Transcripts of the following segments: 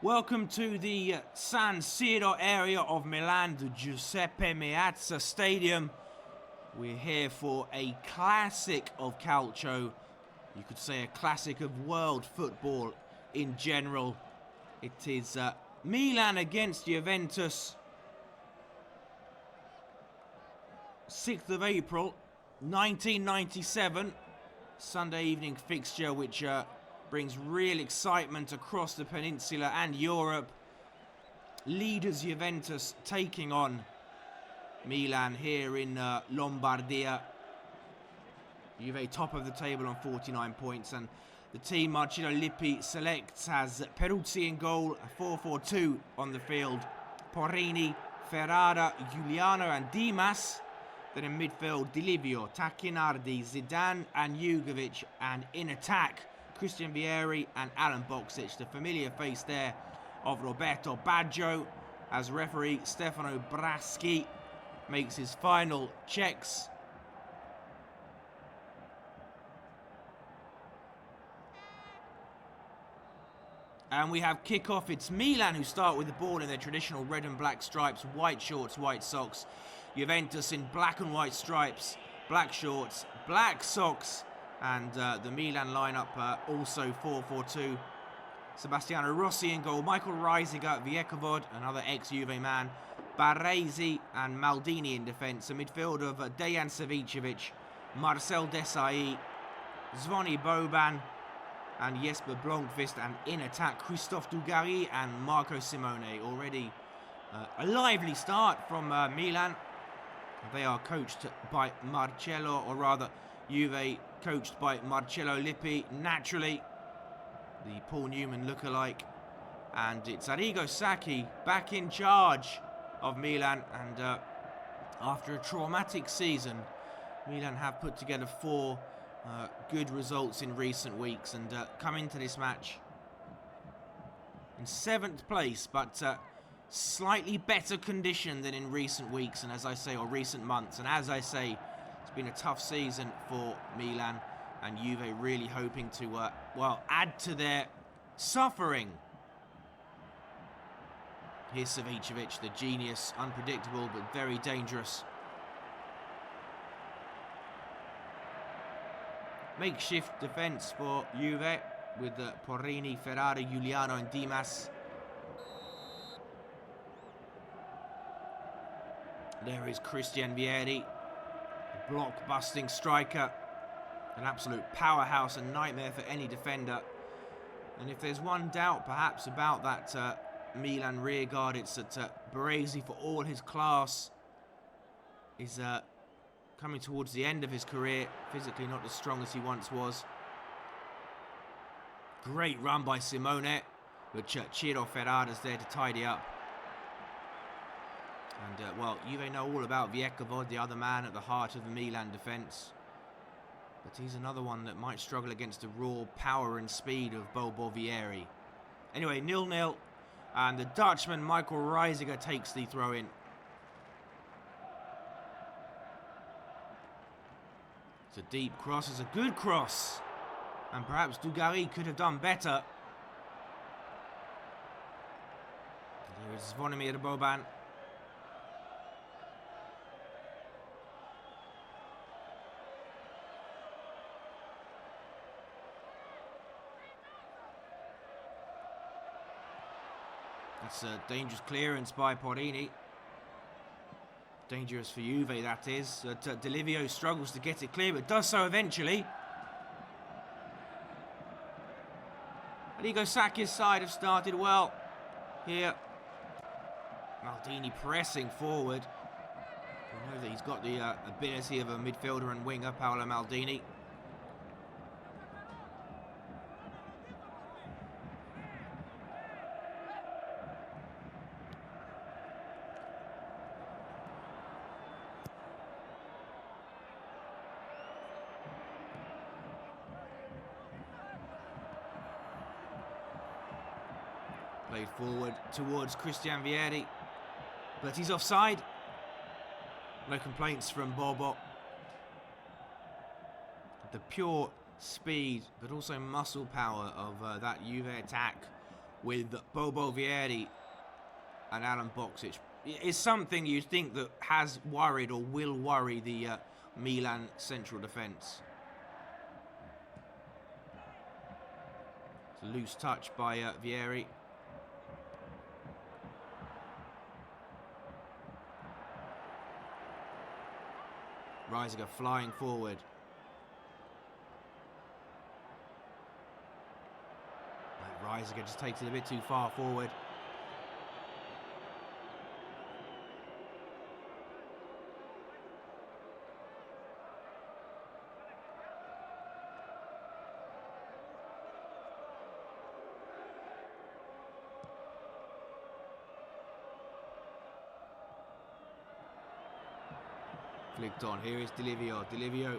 Welcome to the San Siro area of Milan, the Giuseppe Meazza Stadium. We're here for a classic of calcio. You could say a classic of world football in general. It is Milan against Juventus. 6th of April, 1997. Sunday evening fixture which brings real excitement across the peninsula and Europe. Leaders Juventus taking on Milan here in Lombardia. Juve top of the table on 49 points, and the team Marcello Lippi selects has Peruzzi in goal, 4-4-2 on the field. Porrini, Ferrara, Giuliano and Dimas. Then in midfield, Di Livio, Tacchinardi, Zidane and Jugovic, and in attack, Christian Vieri and Alan Boksic, the familiar face there of Roberto Baggio, as referee Stefano Braschi makes his final checks. And we have kickoff. It's Milan who start with the ball in their traditional red and black stripes, white shorts, white socks. Juventus in black and white stripes, black shorts, black socks. And the Milan lineup also 4-4-2. Sebastiano Rossi in goal, Michael Reisiger, Viekovod, another ex-Juve man, Baresi and Maldini in defence. A midfield of Dejan Savicevic, Marcel Desailly, Zvoni Boban and Jesper Blomqvist, and in attack Christophe Dugarry and Marco Simone. Already a lively start from Milan. They are coached by Marcello, or rather Juve coached by Marcello Lippi, naturally, the Paul Newman lookalike. And it's Arrigo Sacchi back in charge of Milan. And after a traumatic season, Milan have put together 4 good results in recent weeks and come into this match in 7th place, but slightly better condition than in recent weeks, and as I say, or recent months. And as I say, it's been a tough season for Milan, and Juve really hoping to, add to their suffering. Here's Savicevic, the genius, unpredictable but very dangerous. Makeshift defence for Juve with Porrini, Ferrari, Giuliano and Dimas. There is Christian Vieri, a block-busting striker, an absolute powerhouse and nightmare for any defender. And if there's one doubt perhaps about that Milan rearguard, it's that Baresi, for all his class, is coming towards the end of his career, physically not as strong as he once was. Great run by Simone, but Ciro Ferrara's there to tidy up. And, Juve know all about Viekovod, the other man at the heart of the Milan defence. But he's another one that might struggle against the raw power and speed of Bobo Vieri. Anyway, 0-0. And the Dutchman, Michael Reisiger, takes the throw-in. It's a deep cross. It's a good cross. And perhaps Dugarry could have done better. And here is Zvonimir Boban. That's a dangerous clearance by Porrini. Dangerous for Juve, that is. Di Livio struggles to get it clear, but does so eventually. Arrigo Sacchi's side have started well here. Maldini pressing forward. We know that he's got the ability of a midfielder and winger, Paolo Maldini. Played forward towards Christian Vieri, but he's offside. No complaints from Bobo. The pure speed, but also muscle power of that Juve attack with Bobo Vieri and Alan Boksic. It's something you think that has worried or will worry the Milan central defence. It's a loose touch by Vieri. Reisiger flying forward. Reisiger just takes it a bit too far forward. Flicked on. Here is Delivio. Delivio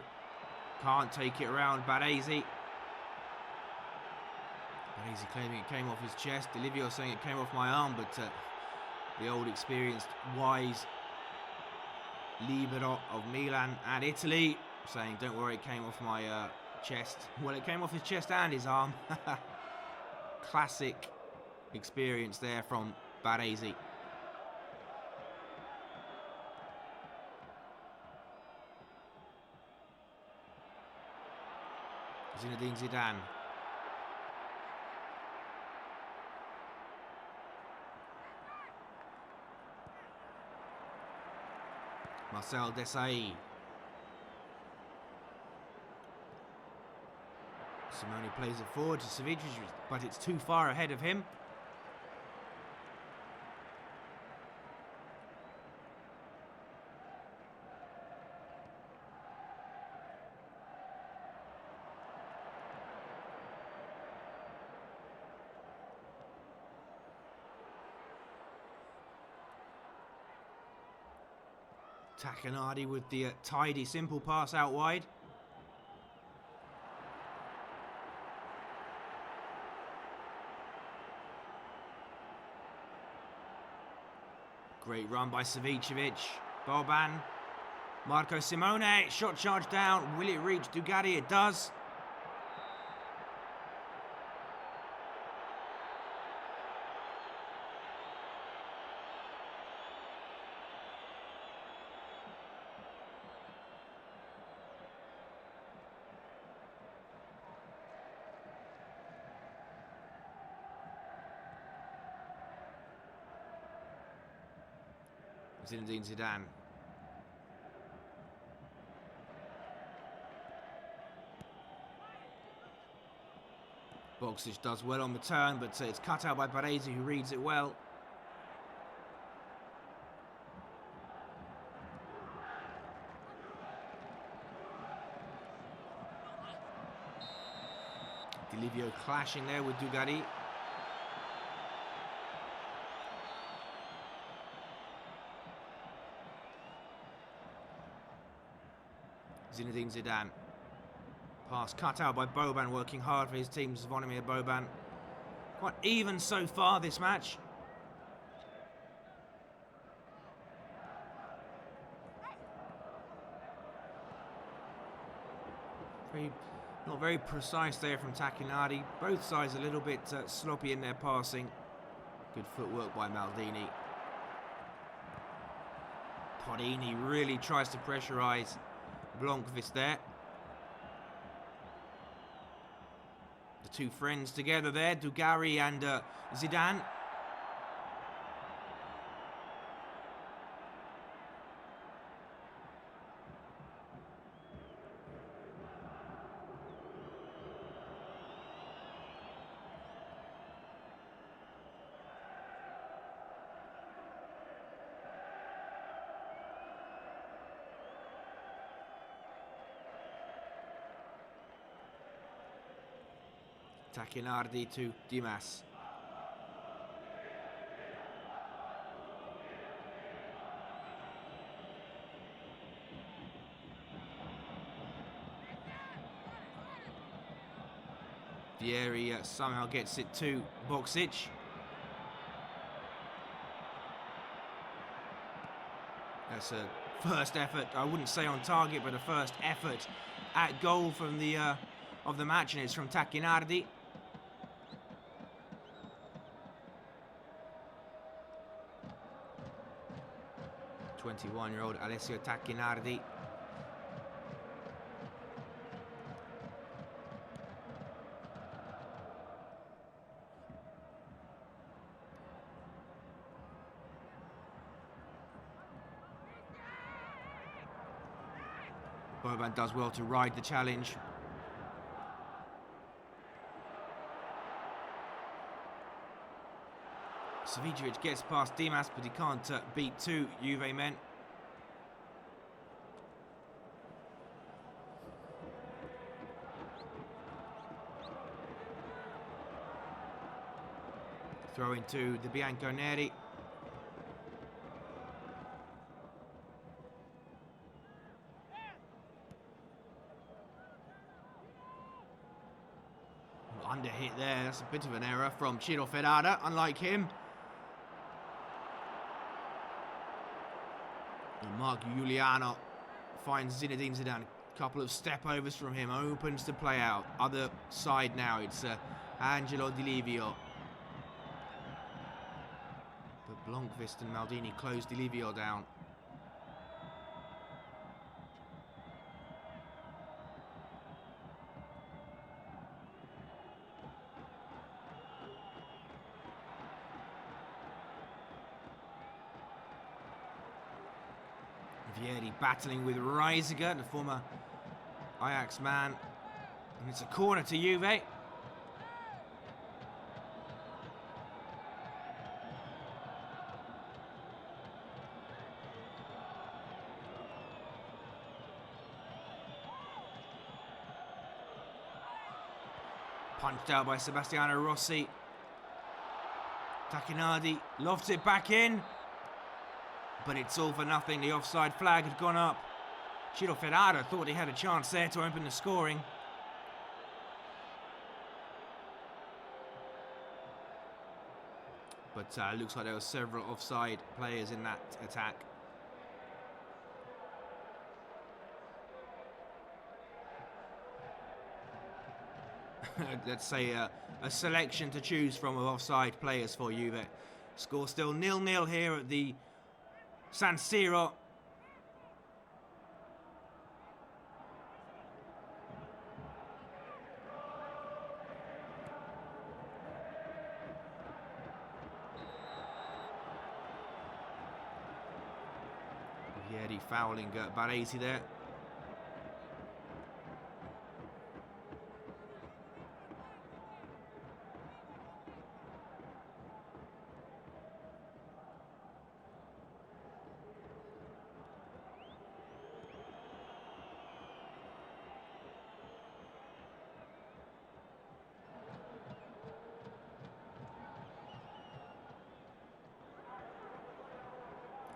can't take it around Baresi. Baresi claiming it came off his chest. Delivio saying it came off my arm, but the old experienced, wise libero of Milan and Italy saying, don't worry, it came off my chest. Well, it came off his chest and his arm. Classic experience there from Baresi. Zinedine Zidane. Marcel Desailly. Simone plays it forward to Savic, but it's too far ahead of him. Tacchinardi with the tidy, simple pass out wide. Great run by Savicevic. Boban. Marco Simone. Shot charge down. Will it reach Dugari? It does. Zinedine Zidane. Boksic does well on the turn, but it's cut out by Baresi, who reads it well. Delivio clashing there with Dugari. Zinedine Zidane. Pass cut out by Boban, working hard for his team. Zvonimir Boban. Quite even so far this match. Not very precise there from Tacchinardi. Both sides a little bit sloppy in their passing. Good footwork by Maldini. Podini really tries to pressurise Blomqvist there. The two friends together there, Dugari and Zidane. Tacchinardi to Dimas. Vieri somehow gets it to Boksic. That's a first effort, I wouldn't say on target, but a first effort at goal from the of the match, and it's from Tacchinardi. 21-year-old Alessio Tacchinardi. Boban does well to ride the challenge. Savicevic gets past Dimas, but he can't beat two Juve men. Throw into the Bianconeri. Under hit there, that's a bit of an error from Ciro Ferrara, unlike him. And Mark Giuliano finds Zinedine Zidane. A couple of step overs from him, opens to play out. Other side now, it's Angelo Di Livio. But Blomqvist and Maldini close Di Livio down. Vieri battling with Reisiger, the former Ajax man. And it's a corner to Juve. Punched out by Sebastiano Rossi. Tacchinardi lofts it back in. But it's all for nothing. The offside flag had gone up. Ciro Ferrara thought he had a chance there to open the scoring. But it looks like there were several offside players in that attack. Let's say a selection to choose from of offside players for Juve. Score still 0-0 here at the San Siro. Vieri fouling Baresi there.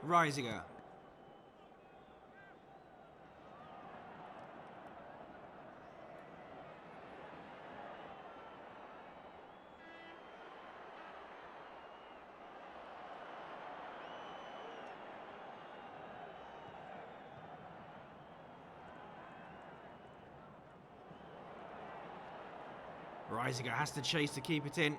Reisiger. Reisiger has to chase to keep it in.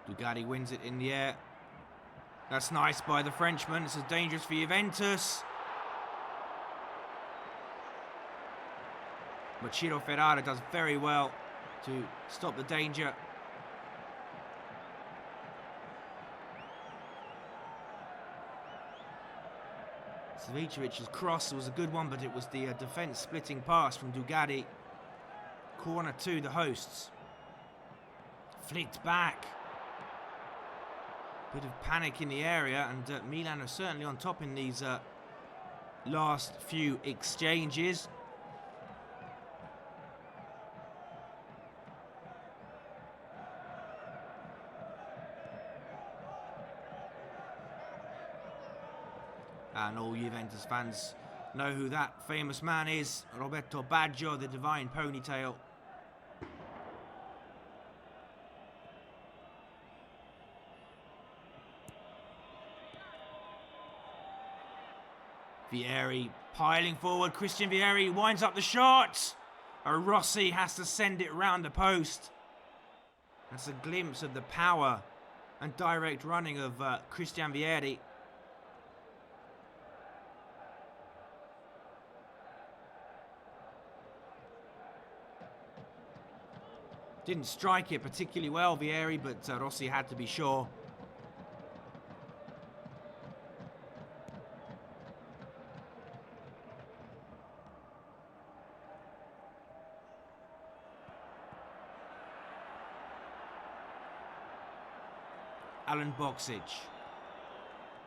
Dugatti wins it in the air. That's nice by the Frenchman. This is dangerous for Juventus. But Ciro Ferrara does very well to stop the danger. Savicevic's cross was a good one, but it was the defence splitting pass from Dugatti. Corner to the hosts. Flicked back. Bit of panic in the area, and Milan are certainly on top in these last few exchanges. And all Juventus fans know who that famous man is, Roberto Baggio, the divine ponytail. Vieri Piling forward, Christian Vieri winds up the shot. Rossi has to send it round the post. That's a glimpse of the power and direct running of Christian Vieri. Didn't strike it particularly well, Vieri, but Rossi had to be sure. Alan Boksic.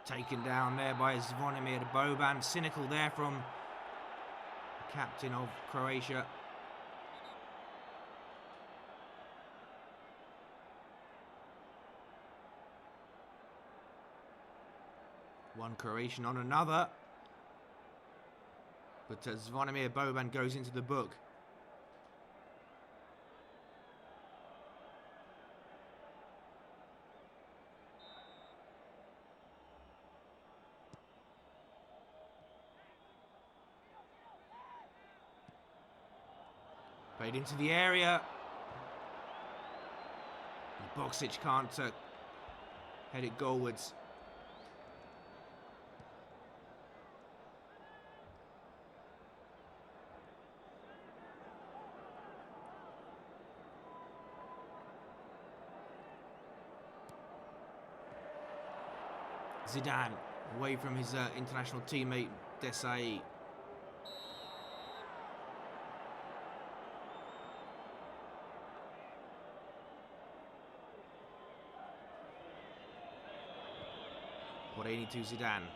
Taken down there by Zvonimir Boban. Cynical there from the captain of Croatia. One Croatian on another. But Zvonimir Boban goes into the book. Played into the area. Boksic can't head it goalwards. Zidane away from his international teammate Desai. Poreni to Zidane.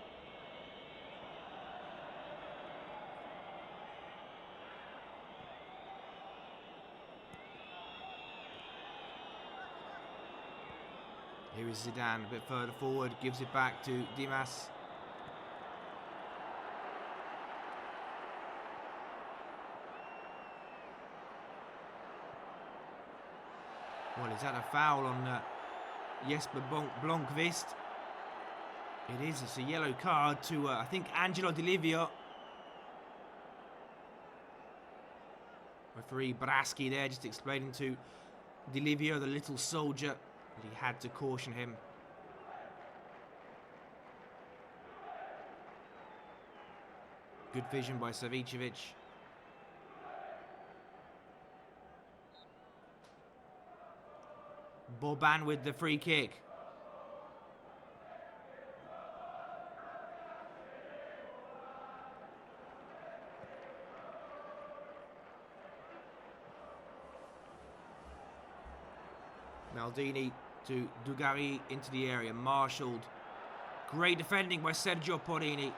Here is Zidane a bit further forward, gives it back to Dimas. Well, is that a foul on Jesper Blomqvist? It is. It's a yellow card to, I think, Angelo Di Livio. Referee Braschi there just explaining to Di Livio, the little soldier, that he had to caution him. Good vision by Savicevic. Boban with the free kick. Maldini to Dugarry into the area, marshalled. Great defending by Sergio Poreni.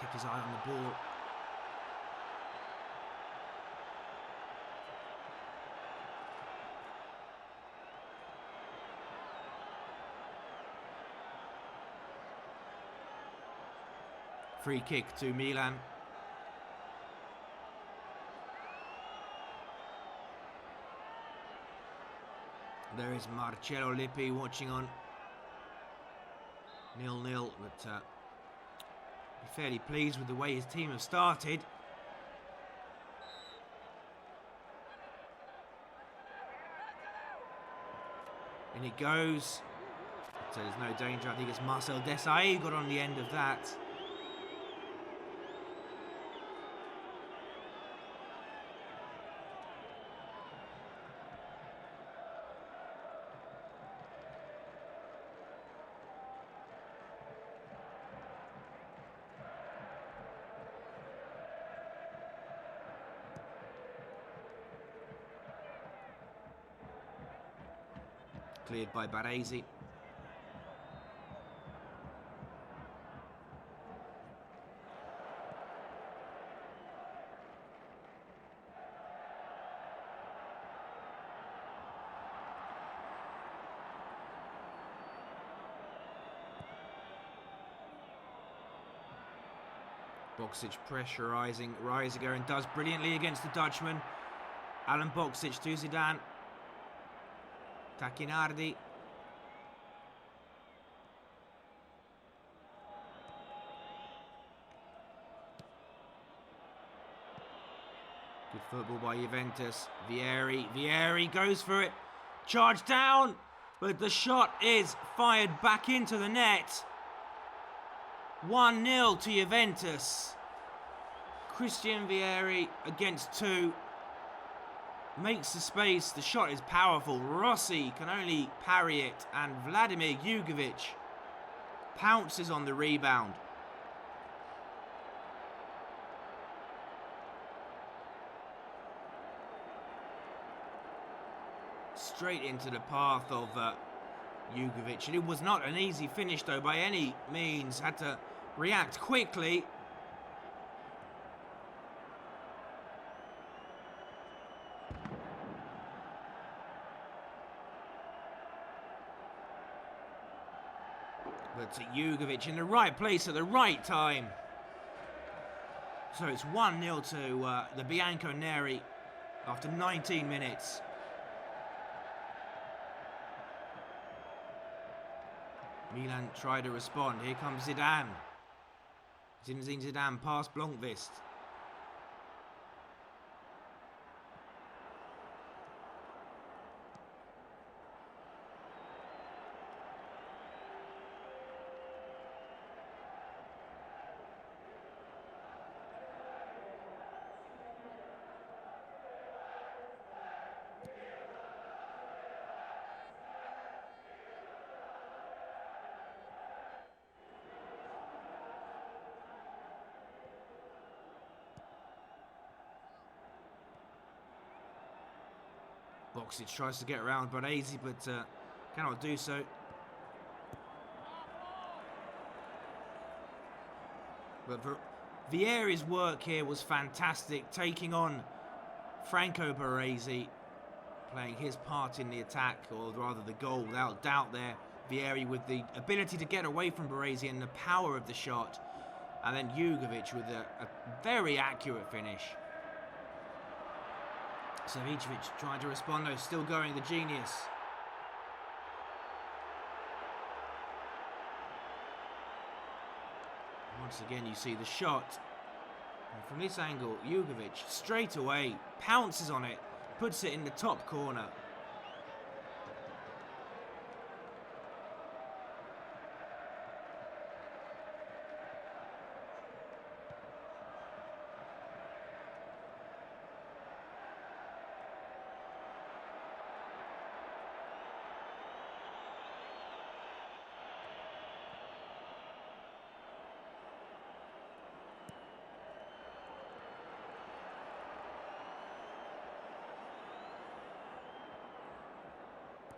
Kept his eye on the ball. Free kick to Milan. There is Marcello Lippi watching on. 0-0, but fairly pleased with the way his team have started. And it goes. So there's no danger. I think it's Marcel Desailly got on the end of that. Cleared by Baresi. Boksic pressurising Reisiger and does brilliantly against the Dutchman. Alan Boksic to Zidane. Tacchinardi. Good football by Juventus. Vieri goes for it. Charge down, but the shot is fired back into the net. 1-0 to Juventus. Christian Vieri against 2. Makes the space. The shot is powerful. Rossi can only parry it, and Vladimir Jugovic pounces on the rebound. Straight into the path of Jugovic. And it was not an easy finish though by any means. Had to react quickly. But Jugovic in the right place at the right time. So it's 1-0 to the Bianconeri after 19 minutes. Milan try to respond. Here comes Zidane. Zinedine Zidane past Blomqvist. Boxic tries to get around Baresi, but cannot do so. But Vieri's work here was fantastic, taking on Franco Baresi, playing his part in the attack, or rather the goal, without doubt there. Vieri with the ability to get away from Baresi and the power of the shot. And then Jugovic with a very accurate finish. Savicevic trying to respond though, still going, the genius. Once again you see the shot. And from this angle, Jugovic straight away pounces on it, puts it in the top corner.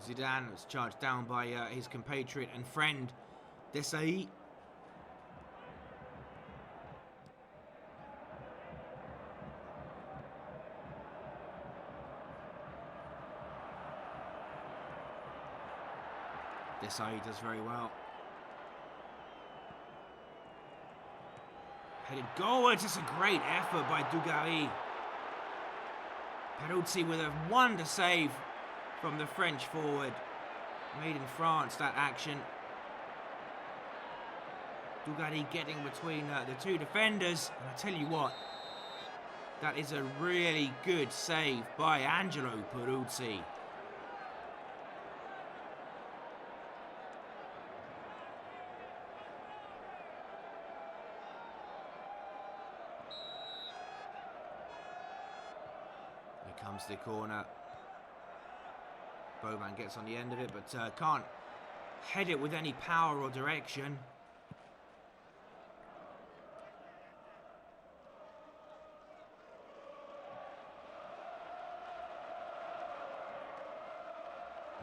Zidane was charged down by his compatriot and friend, Desai. Desai does very well. Headed goalwards, it's a great effort by Dugarry. Peruzzi with a wonder save from the French forward. Made in France, that action. Dugarry getting between the two defenders. And I tell you what, that is a really good save by Angelo Peruzzi. Here comes the corner. Boban gets on the end of it, but can't head it with any power or direction.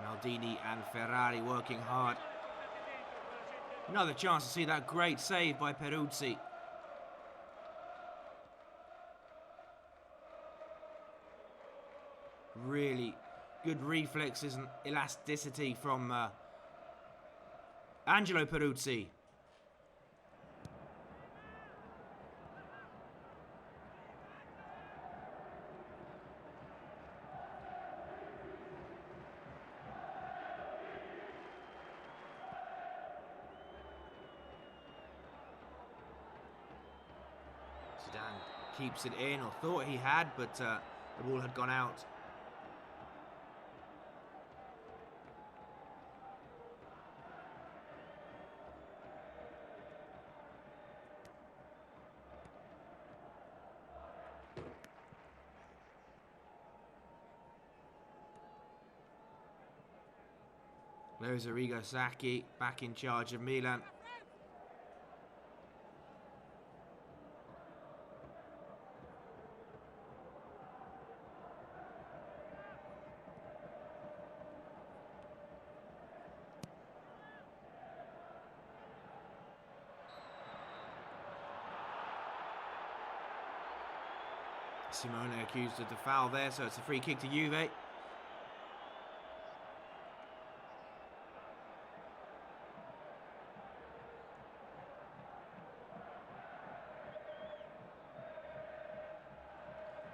Maldini and Ferrari working hard. Another chance to see that great save by Peruzzi. Really good reflexes and elasticity from Angelo Peruzzi. Zidane keeps it in, or thought he had, but the ball had gone out. There's Arrigo Sacchi back in charge of Milan. Simone accused of the foul there, so it's a free kick to Juve.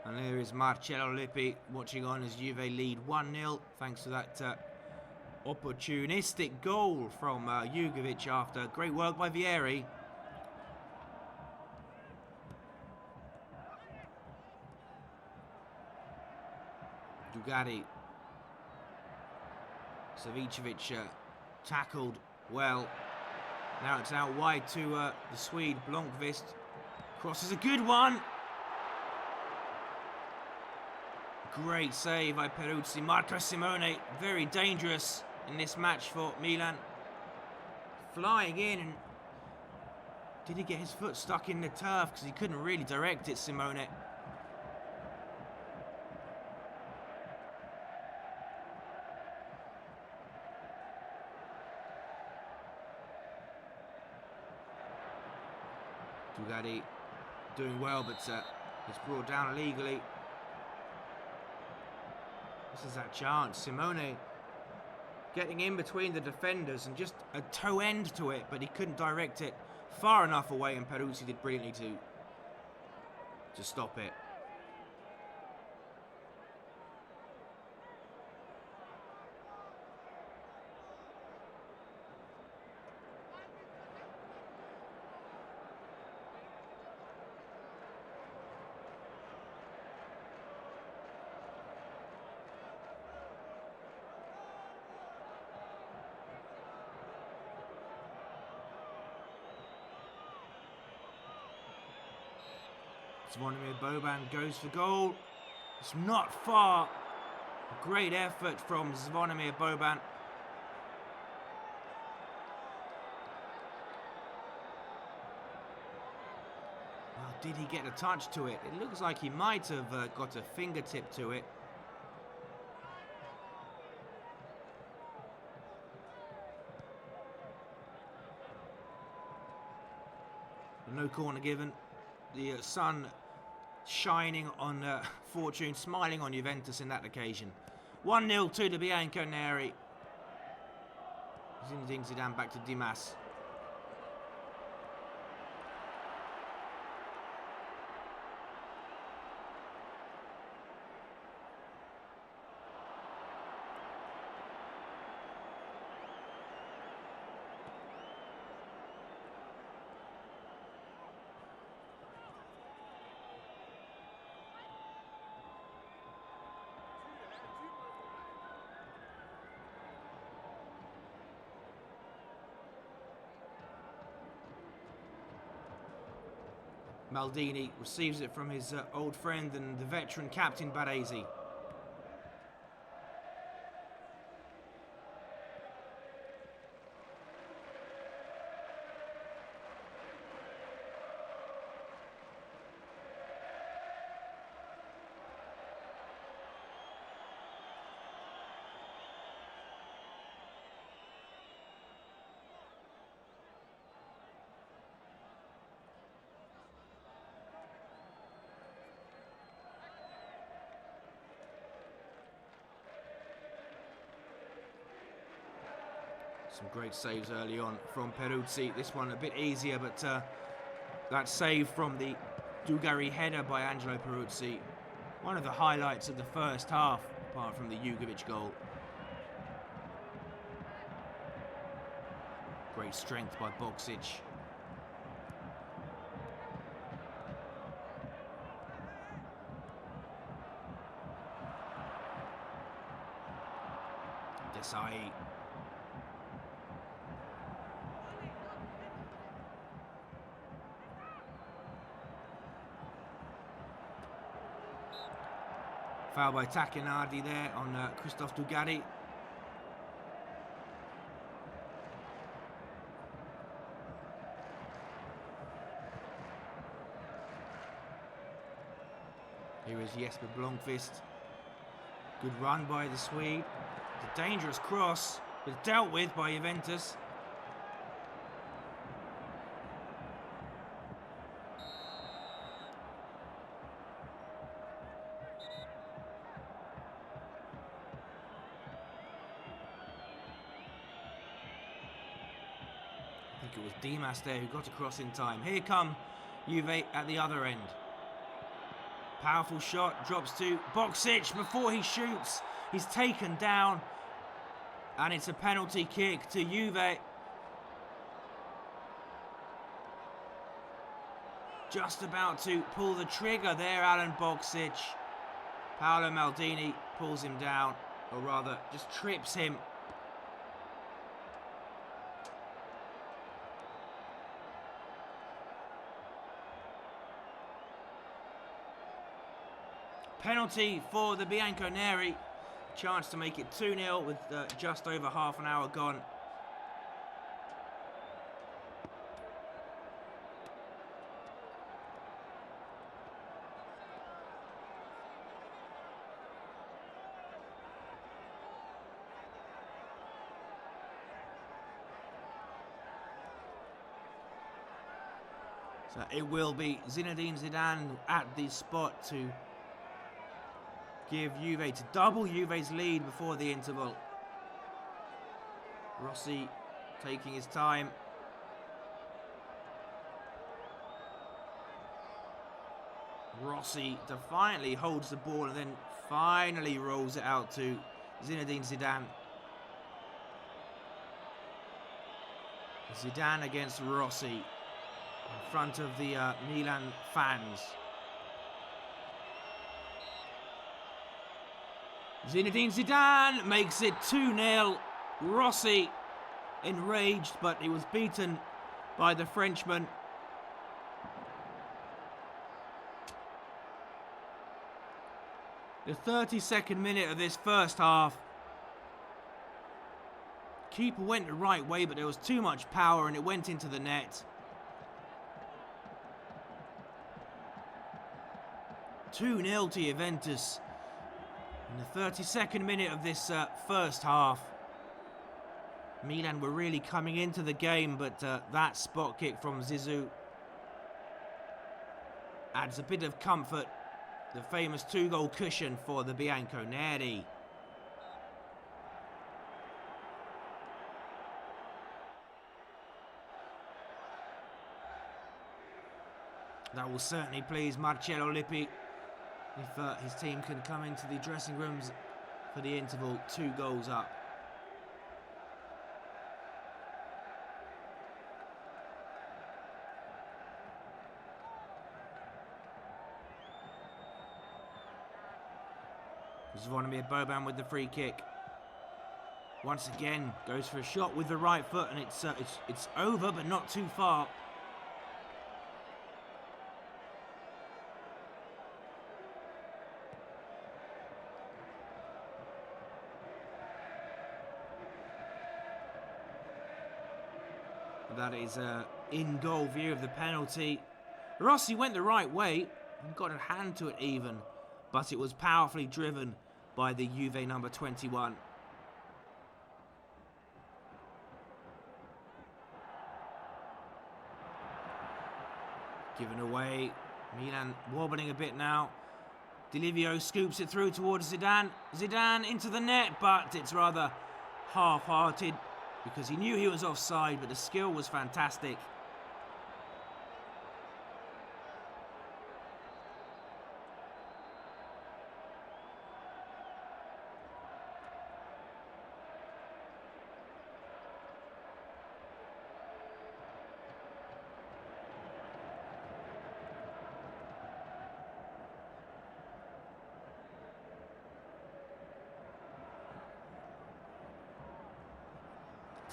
And there is Marcello Lippi watching on as Juve lead 1-0 thanks to that opportunistic goal from Jugovic after great work by Vieri. Dugari. Savicevic tackled well. Now it's out wide to the Swede, Blomqvist. Cross is a good one. Great save by Peruzzi. Marco Simone, very dangerous in this match for Milan. Flying in, and did he get his foot stuck in the turf because he couldn't really direct it, Simone. Dugari doing well, but it's brought down illegally. This is that chance. Simone getting in between the defenders and just a toe end to it, but he couldn't direct it far enough away, and Peruzzi did brilliantly to stop it. Zvonimir Boban goes for goal. It's not far. Great effort from Zvonimir Boban. Well, did he get a touch to it? It looks like he might have got a fingertip to it. No corner given. The sun shining on fortune, smiling on Juventus in that occasion. 1-0 to the Bianconeri. Zinedine Zidane back to Dimas. Maldini receives it from his old friend and the veteran captain Baresi. Some great saves early on from Peruzzi. This one a bit easier, but that save from the Dugari header by Angelo Peruzzi, one of the highlights of the first half, apart from the Jugovic goal. Great strength by Boksic. Desai. Foul by Takinardi there on Christophe Dugarry. Here is Jesper Blomqvist. Good run by the Swede. It's a dangerous cross, but dealt with by Juventus. I think it was Dimas there who got across in time. Here come Juve at the other end. Powerful shot, drops to Boksic before he shoots. He's taken down, and it's a penalty kick to Juve. Just about to pull the trigger there, Alan Boksic. Paolo Maldini pulls him down, or rather, just trips him. Penalty for the Bianconeri. Chance to make it 2-0 with just over half an hour gone. So it will be Zinedine Zidane at the spot to give Juve, to double Juve's lead before the interval. Rossi taking his time. Rossi defiantly holds the ball and then finally rolls it out to Zinedine Zidane. Zidane against Rossi in front of the Milan fans. Zinedine Zidane makes it 2-0. Rossi enraged, but he was beaten by the Frenchman. The 32nd minute of this first half. Keeper went the right way, but there was too much power and it went into the net. 2-0 to Juventus. In the 32nd minute of this first half, Milan were really coming into the game, but that spot kick from Zizou adds a bit of comfort. The famous 2-goal cushion for the Bianconeri. That will certainly please Marcello Lippi if his team can come into the dressing rooms for the interval 2 goals up. Zvonimir Boban with the free kick. Once again goes for a shot with the right foot, and it's over, but not too far. That is an in-goal view of the penalty. Rossi went the right way and got a hand to it even, but it was powerfully driven by the Juve number 21. Given away. Milan wobbling a bit now. Delivio scoops it through towards Zidane. Zidane into the net, but it's rather half-hearted because he knew he was offside, but the skill was fantastic.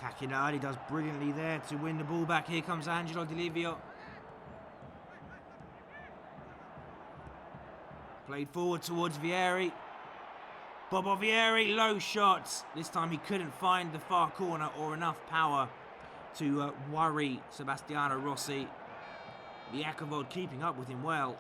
Tacchinardi does brilliantly there to win the ball back. Here comes Angelo Di Livio. Played forward towards Vieri. Bobo Vieri, low shots. This time he couldn't find the far corner or enough power to worry Sebastiano Rossi. Iacovod keeping up with him well.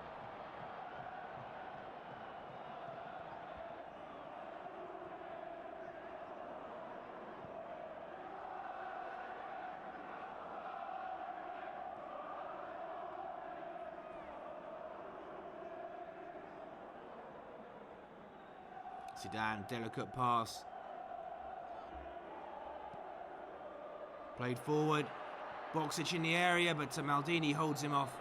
Zidane, delicate pass. Played forward. Boksic in the area, but Maldini holds him off.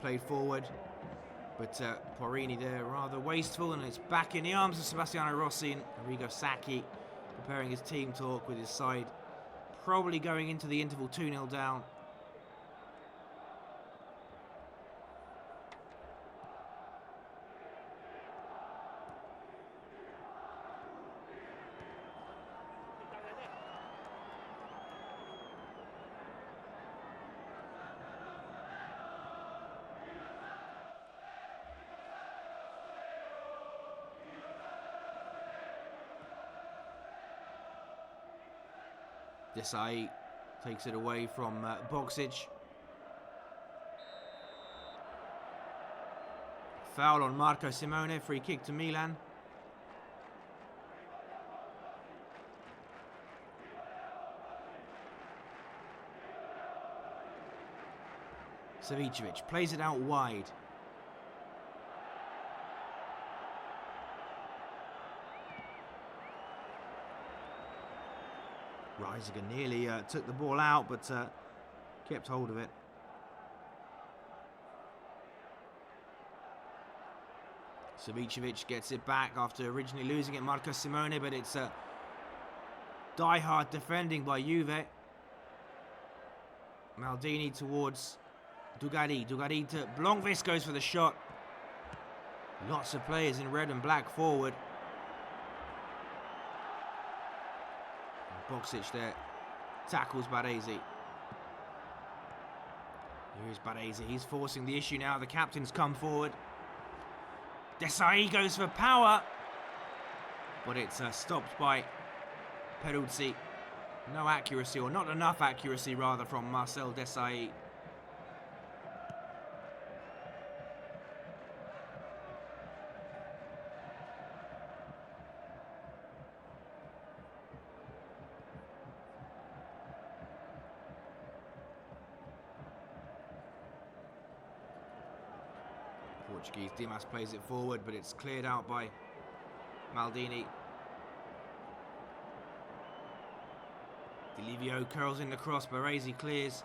Played forward, but Porini there rather wasteful, and it's back in the arms of Sebastiano Rossi, and Arrigo Sacchi preparing his team talk with his side, probably going into the interval 2-0 down. Desai takes it away from Boksic. Foul on Marco Simone, free kick to Milan. Savicevic plays it out wide. Reisiger nearly took the ball out, but kept hold of it. Savicevic gets it back after originally losing it, Marco Simone, but it's die-hard defending by Juve. Maldini towards Dugari. Dugari to Blomqvist, goes for the shot. Lots of players in red and black forward. Boksic there tackles Baresi. Here's Baresi. He's forcing the issue now. The captain's come forward. Desai goes for power, but it's stopped by Peruzzi. No accuracy, or not enough accuracy rather, from Marcel Desai. Portuguese Dimas plays it forward, but it's cleared out by Maldini. Di Livio curls in the cross, Baresi clears.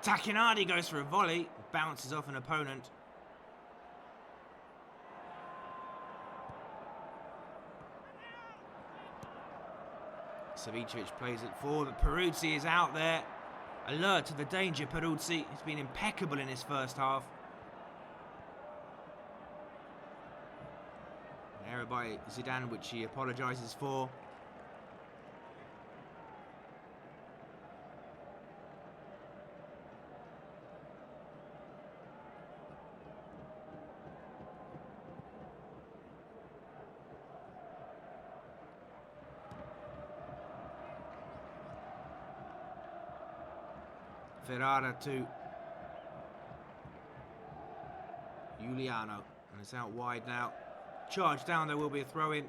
Tacchinardi goes for a volley, bounces off an opponent. Savicevic plays it forward, but Peruzzi is out there. Alert to the danger, Peruzzi. He's been impeccable in his first half. An error by Zidane, which he apologises for. Ferrara to Giuliano, and it's out wide now. Charge down, there will be a throw-in.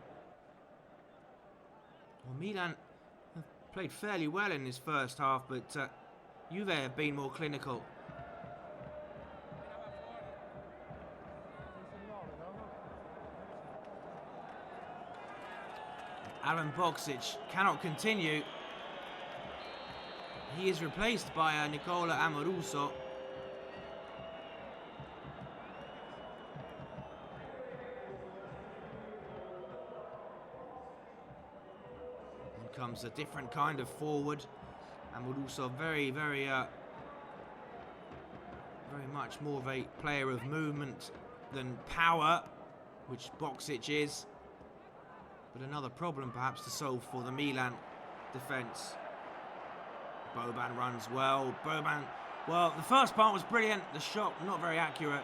Well, Milan have played fairly well in this first half, but Juve have been more clinical. Alan Boksic cannot continue. He is replaced by Nicola Amoruso. And comes a different kind of forward. Amoruso very much more of a player of movement than power, which Boksic is. But another problem perhaps to solve for the Milan defence. Boban runs well. Well, the first part was brilliant. The shot not very accurate.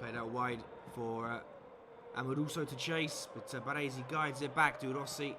Played out wide for Amoruso to chase, but Baresi guides it back to Rossi.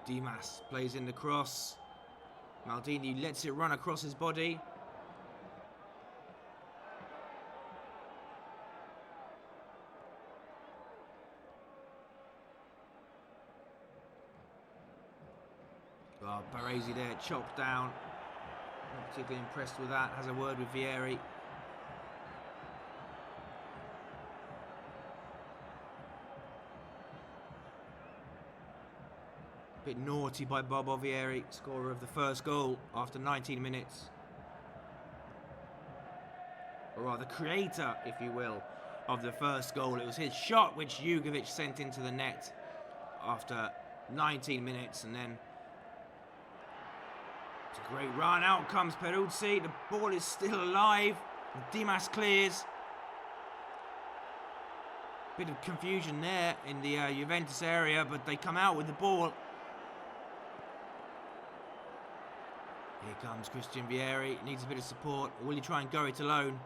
Dimas plays in the cross. Maldini lets it run across his body. Oh, Baresi there, chopped down. Not particularly impressed with that. Has a word with Vieri. Bit naughty by Bobo Vieri, scorer of the first goal after 19 minutes. Or rather, creator, if you will, of the first goal. It was his shot which Jugovic sent into the net after 19 minutes, and then it's a great run. Out comes Peruzzi. The ball is still alive. Dimas clears. Bit of confusion there in the Juventus area, but they come out with the ball. Here comes Christian Vieri, needs a bit of support. Or will he try and go it alone?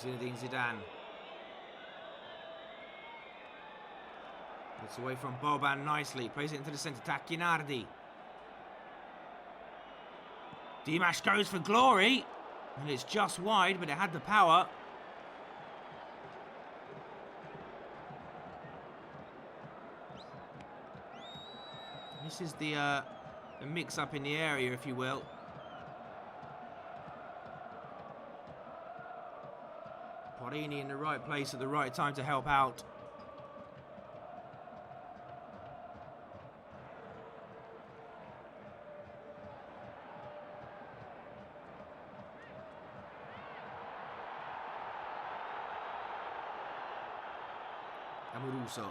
Zinedine Zidane. Gets away from Boban nicely. Plays it into the centre. Tacchinardi. Dimas goes for glory. And it's just wide, but it had the power. This is the mix-up in the area, if you will. Porini in the right place at the right time to help out. Amoruso.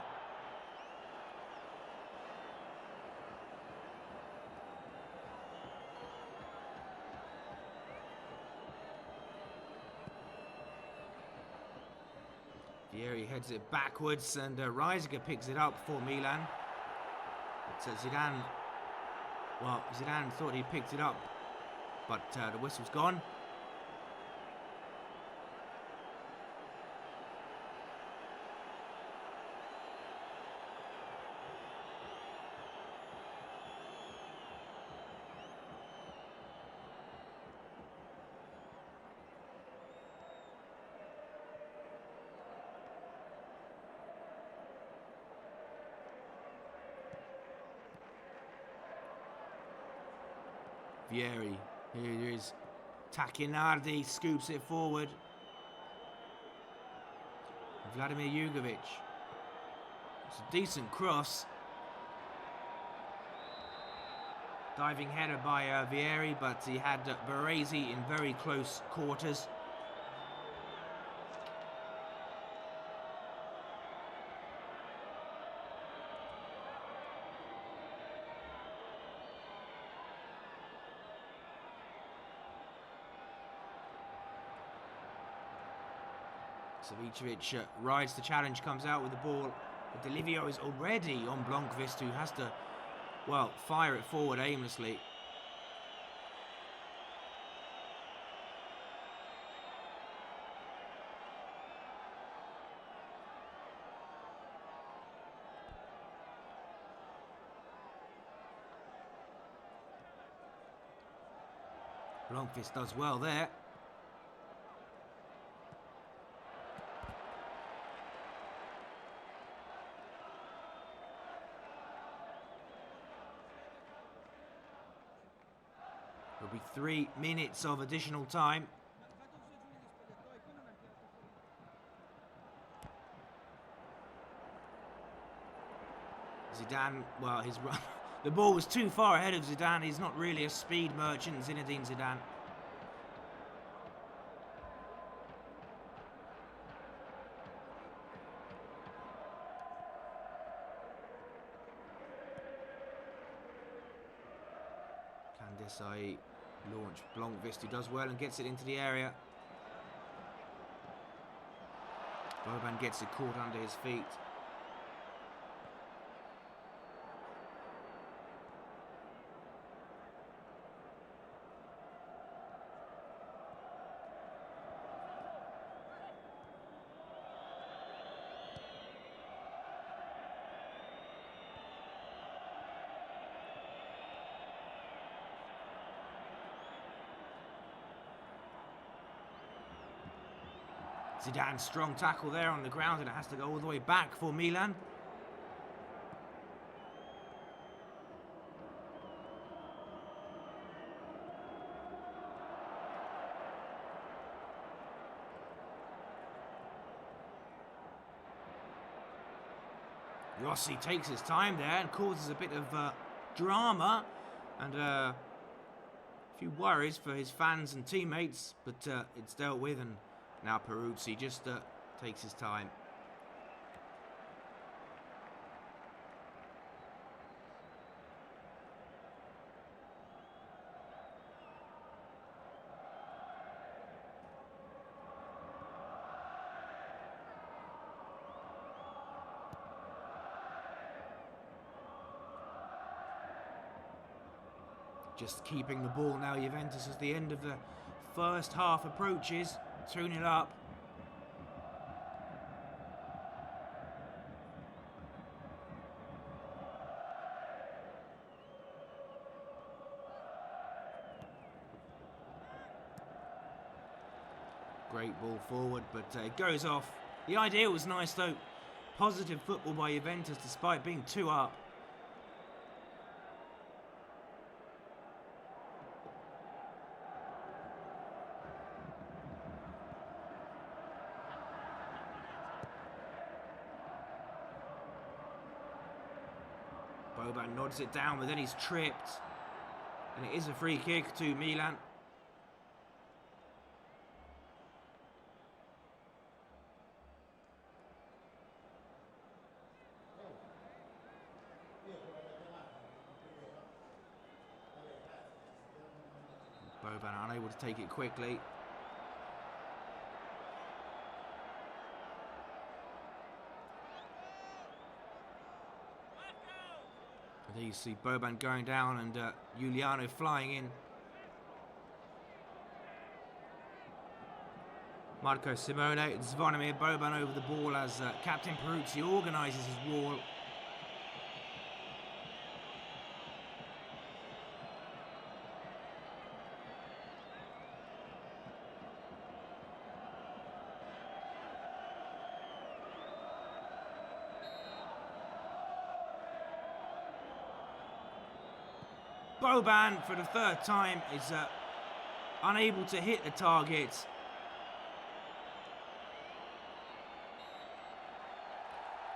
Vieri heads it backwards, and Reisiger picks it up for Milan. So Zidane thought he picked it up, but the whistle's gone. Vieri, here is Tacchinardi, scoops it forward. Vladimir Jugovic. It's a decent cross. Diving header by Vieri, but he had Baresi in very close quarters. Savicevic rides the challenge, comes out with the ball. But Delivio is already on Blomqvist, who has to, well, fire it forward aimlessly. Blomqvist does well there. There'll be 3 minutes of additional time. Zidane, well, his run, the ball was too far ahead of Zidane. He's not really a speed merchant, Zinedine Zidane. Desai launch Blomqvist, who does well and gets it into the area. Boban gets it caught under his feet. Zidane, strong tackle there on the ground, and it has to go all the way back for Milan. Rossi takes his time there and causes a bit of drama and a few worries for his fans and teammates, but it's dealt with, and now Peruzzi just takes his time. Just keeping the ball now, Juventus, as the end of the first half approaches. 2-0 up. Great ball forward, but it goes off. The idea was nice though. Positive football by Juventus despite being 2 up. Boban nods it down, but then he's tripped. And it is a free kick to Milan. Boban unable to take it quickly. There you see Boban going down and Giuliano flying in. Marco Simone, Zvonimir Boban over the ball as Captain Peruzzi organises his wall. Boban, for the 3rd time, is unable to hit the target.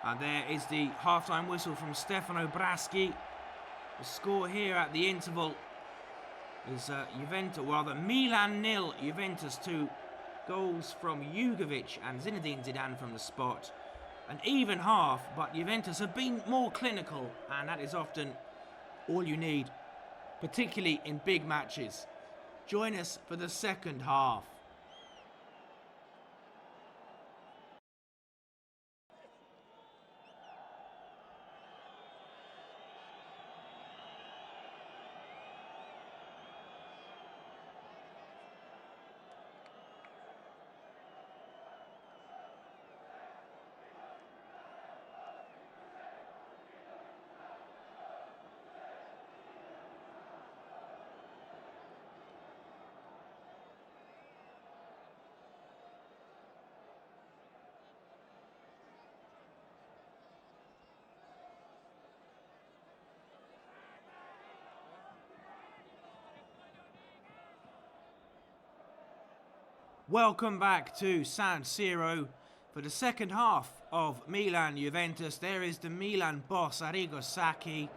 And there is the half-time whistle from Stefano Braschi. The score here at the interval is Juventus, rather Milan 0, Juventus 2. Goals from Jugovic and Zinedine Zidane from the spot. An even half, but Juventus have been more clinical, and that is often all you need, particularly in big matches. Join us for the second half. Welcome back to San Siro for the second half of Milan-Juventus. There is the Milan boss, Arrigo Sacchi,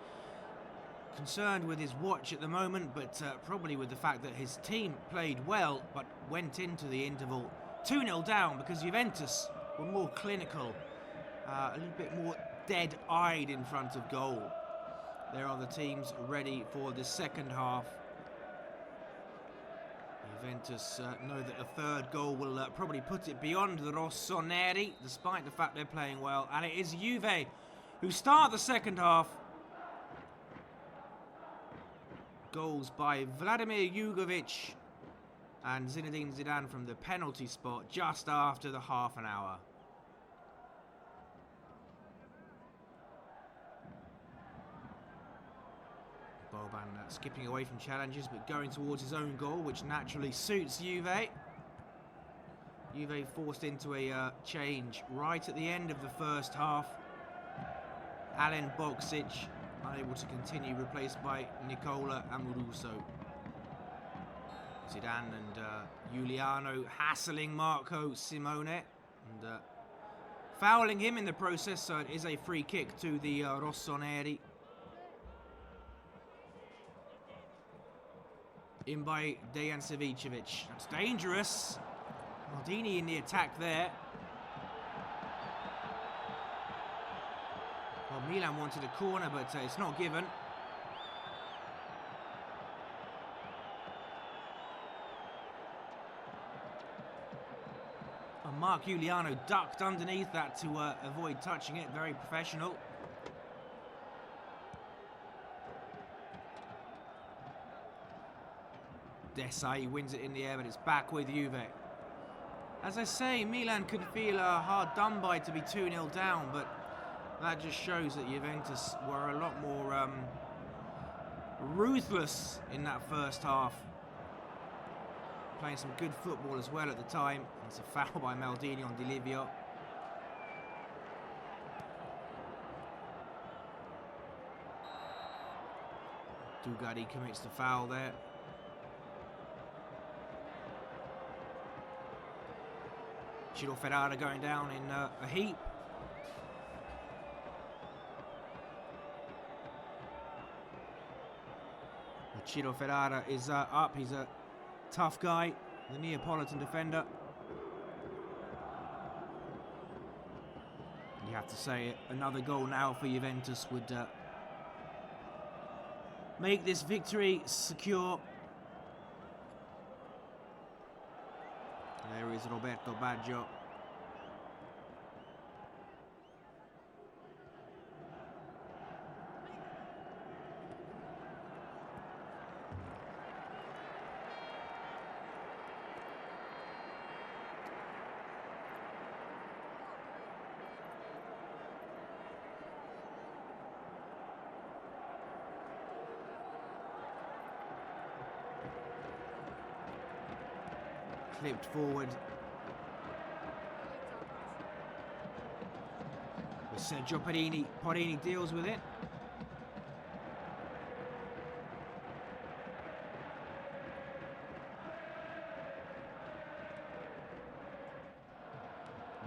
concerned with his watch at the moment, but probably with the fact that his team played well, but went into the interval 2-0 down because Juventus were more clinical, a little bit more dead-eyed in front of goal. There are the teams ready for the second half. Juventus know that a third goal will probably put it beyond the Rossoneri, despite the fact they're playing well. And it is Juve who start the second half. Goals by Vladimir Jugovic and Zinedine Zidane from the penalty spot just after the half an hour. Boban skipping away from challenges but going towards his own goal, which naturally suits Juve. Juve forced into a change right at the end of the first half. Alen Boksic unable to continue, replaced by Nicola Amoruso. Zidane and Giuliano hassling Marco Simone and fouling him in the process, so it is a free kick to the Rossoneri. In by Dejan Savicevic. That's dangerous. Maldini in the attack there. Well, Milan wanted a corner, but it's not given. And Mark Giuliano ducked underneath that to avoid touching it. Very professional. Desai wins it in the air, but it's back with Juve. As I say, Milan could feel hard done by to be 2-0 down, but that just shows that Juventus were a lot more ruthless in that first half. Playing some good football as well at the time. It's a foul by Maldini on Di Livio. Dugari commits the foul there. Ciro Ferrara going down in a heap. Ciro Ferrara is up. He's a tough guy, the Neapolitan defender. You have to say another goal now for Juventus would make this victory secure. There is Roberto Baggio. Clipped forward. With Sergio Porini. Porini deals with it.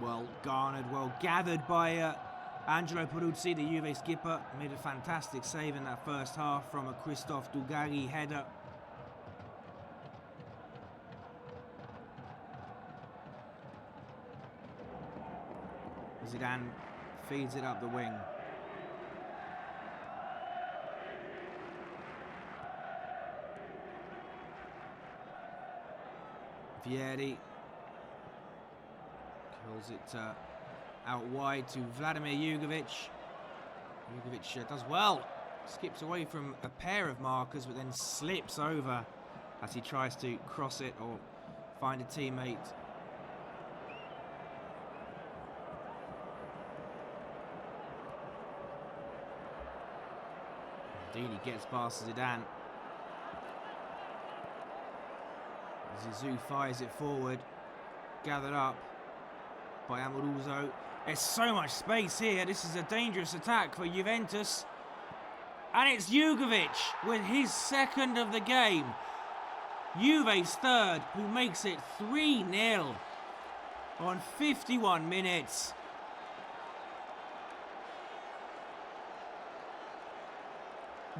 Well garnered, well gathered by Angelo Peruzzi, the Juve skipper, made a fantastic save in that first half from a Christophe Dugarry header. Zidane feeds it up the wing. Vieri kills it out wide to Vladimir Jugovic. Jugovic does well, skips away from a pair of markers but then slips over as he tries to cross it or find a teammate. Indeed, he gets past Zidane. Zizou fires it forward, gathered up by Amoruso. There's so much space here. This is a dangerous attack for Juventus. And it's Jugovic with his second of the game. Juve's third, who makes it 3-0 on 51 minutes.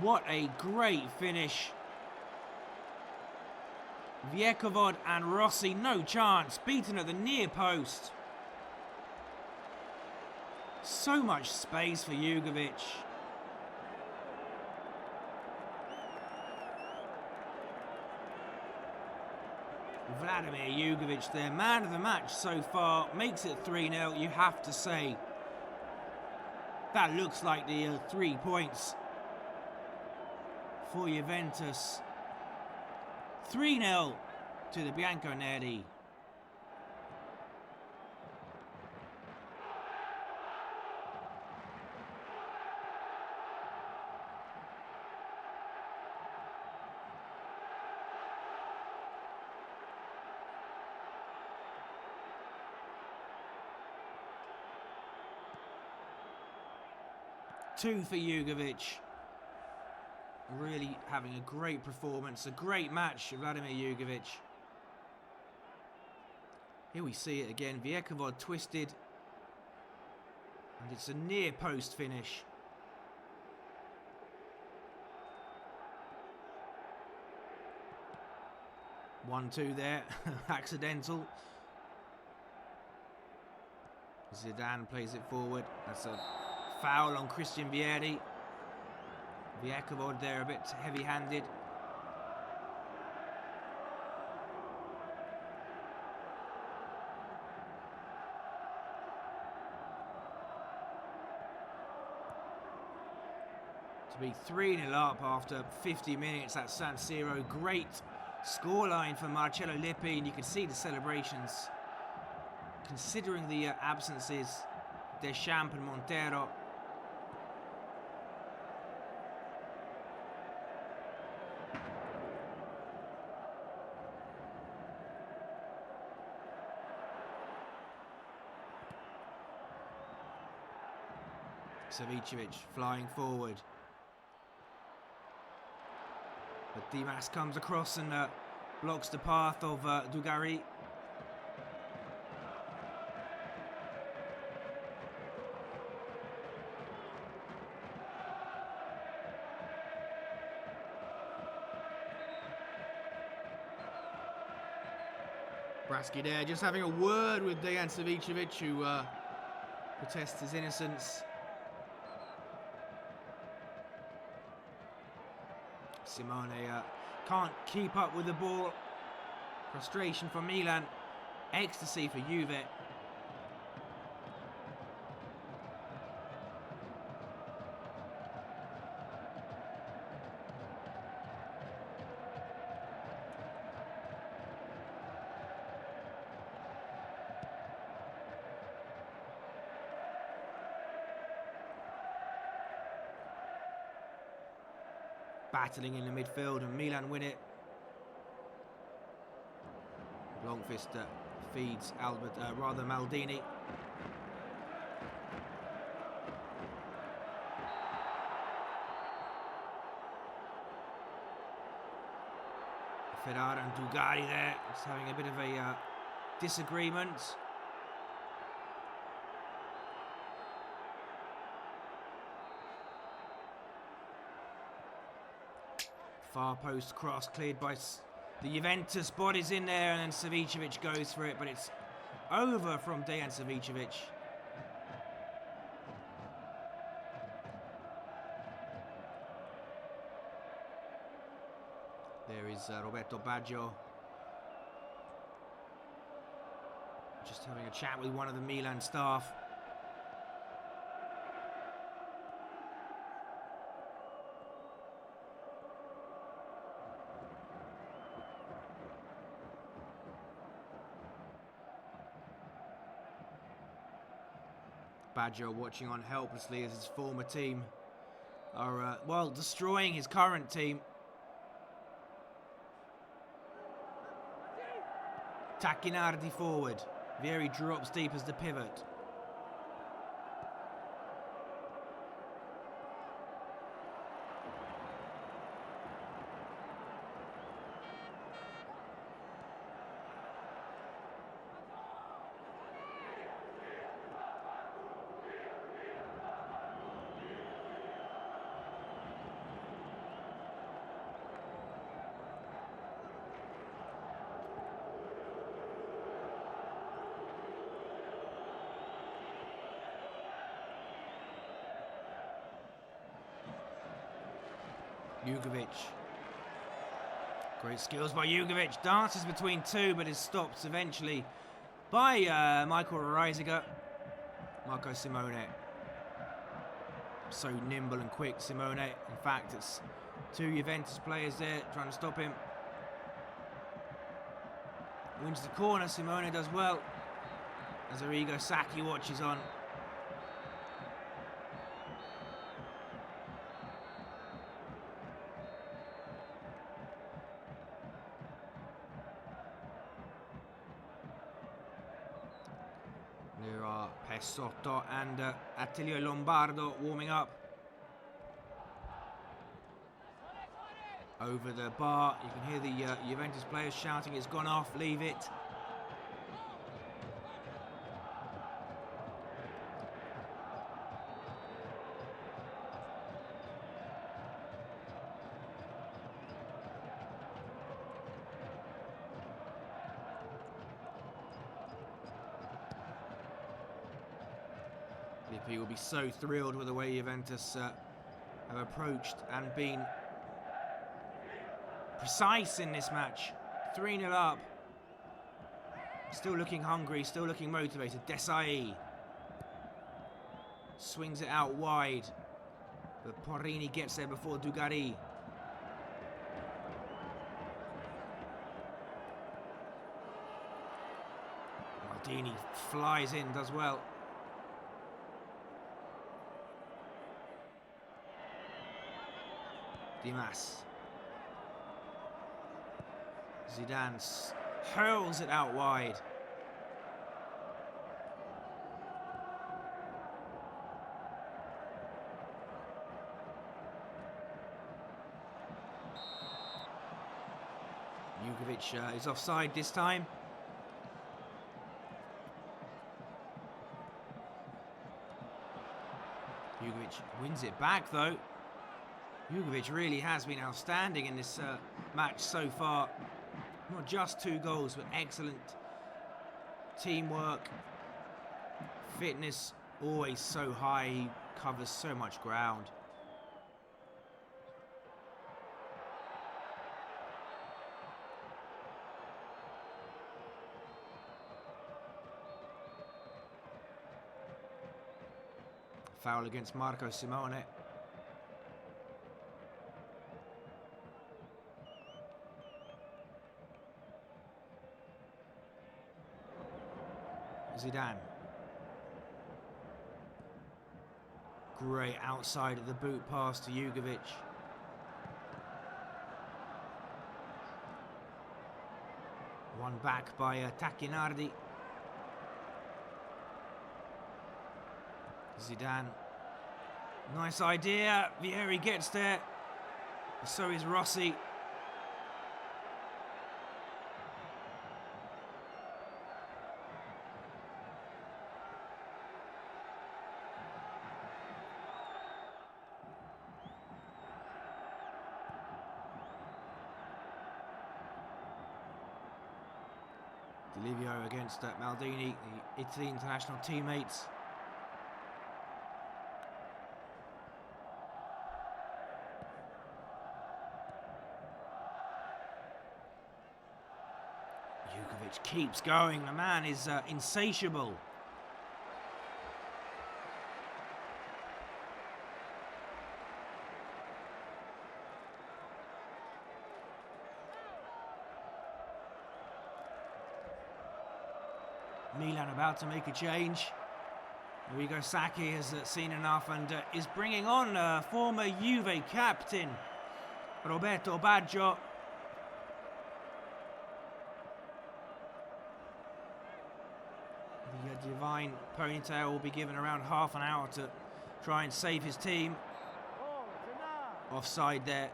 What a great finish. Viekovod and Rossi, no chance, beaten at the near post. So much space for Jugovic. Vladimir Jugovic, their man of the match so far, makes it 3-0. You have to say, that looks like the 3 points for Juventus. 3-0 to the Bianconeri. Two for Jugovic. Really having a great performance, a great match, Vladimir Jugovic. Here we see it again, Viekovod twisted, and it's a near post finish. One-two there, accidental. Zidane plays it forward. That's a foul on Christian Vieri. Viekovod there a bit heavy-handed. To be 3-0 up after 50 minutes at San Siro. Great scoreline for Marcello Lippi, and you can see the celebrations. Considering the absences, Deschamps and Montero. Savicevic flying forward. But Dimas comes across and blocks the path of Dugarry. Braski there just having a word with Dejan Savicevic, who protests his innocence. Simone can't keep up with the ball. Frustration for Milan. Ecstasy for Juve. Battling in the midfield, and Milan win it. Longfist feeds Maldini. Ferrara and Dugarry there, just having a bit of a disagreement. Far post cross cleared by the Juventus. Body's in there, and then Savicevic goes for it, but it's over from Dejan Savicevic. There is Roberto Baggio. Just having a chat with one of the Milan staff. Baggio watching on helplessly as his former team are, well, destroying his current team. Tacchinardi forward. Vieri drops deep as the pivot. Jugovic. Great skills by Jugovic. Dances between two, but is stopped eventually by Michael Reisiger. Marco Simone. So nimble and quick, Simone. In fact, it's two Juventus players there trying to stop him. Wins the corner. Simone does well. As Arrigo Sacchi watches on. There are Pesotto and Attilio Lombardo warming up. Over the bar, you can hear the Juventus players shouting, "It's gone off, leave it." Lippi will be so thrilled with the way Juventus have approached and been precise in this match. 3-0 up. Still looking hungry, still looking motivated. Desai swings it out wide, but Porrini gets there before Dugarry. Maldini flies in, does well. Dimas. Zidane hurls it out wide. Jugovic is offside this time. Jugovic wins it back though. Jugovic really has been outstanding in this match so far. Not just 2 goals, but excellent teamwork. Fitness always so high, he covers so much ground. Foul against Marco Simone. Zidane. Great outside of the boot pass to Jugovic. One back by Tacchinardi. Zidane. Nice idea. Vieri gets there. So is Rossi. Livio against Maldini, the Italy international teammates. Jukovic keeps going. The man is insatiable. Milan about to make a change. Arrigo Sacchi has seen enough and is bringing on former Juve captain Roberto Baggio. The divine ponytail will be given around half an hour to try and save his team. Offside there.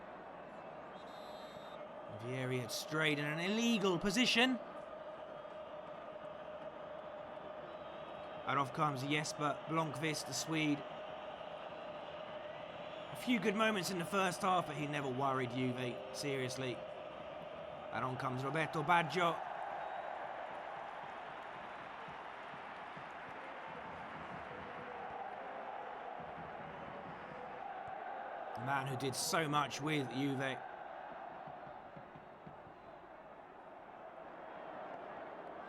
Vieri had strayed in an illegal position. And off comes Jesper Blomqvist, the Swede. A few good moments in the first half, but he never worried Juve, seriously. And on comes Roberto Baggio. The man who did so much with Juve.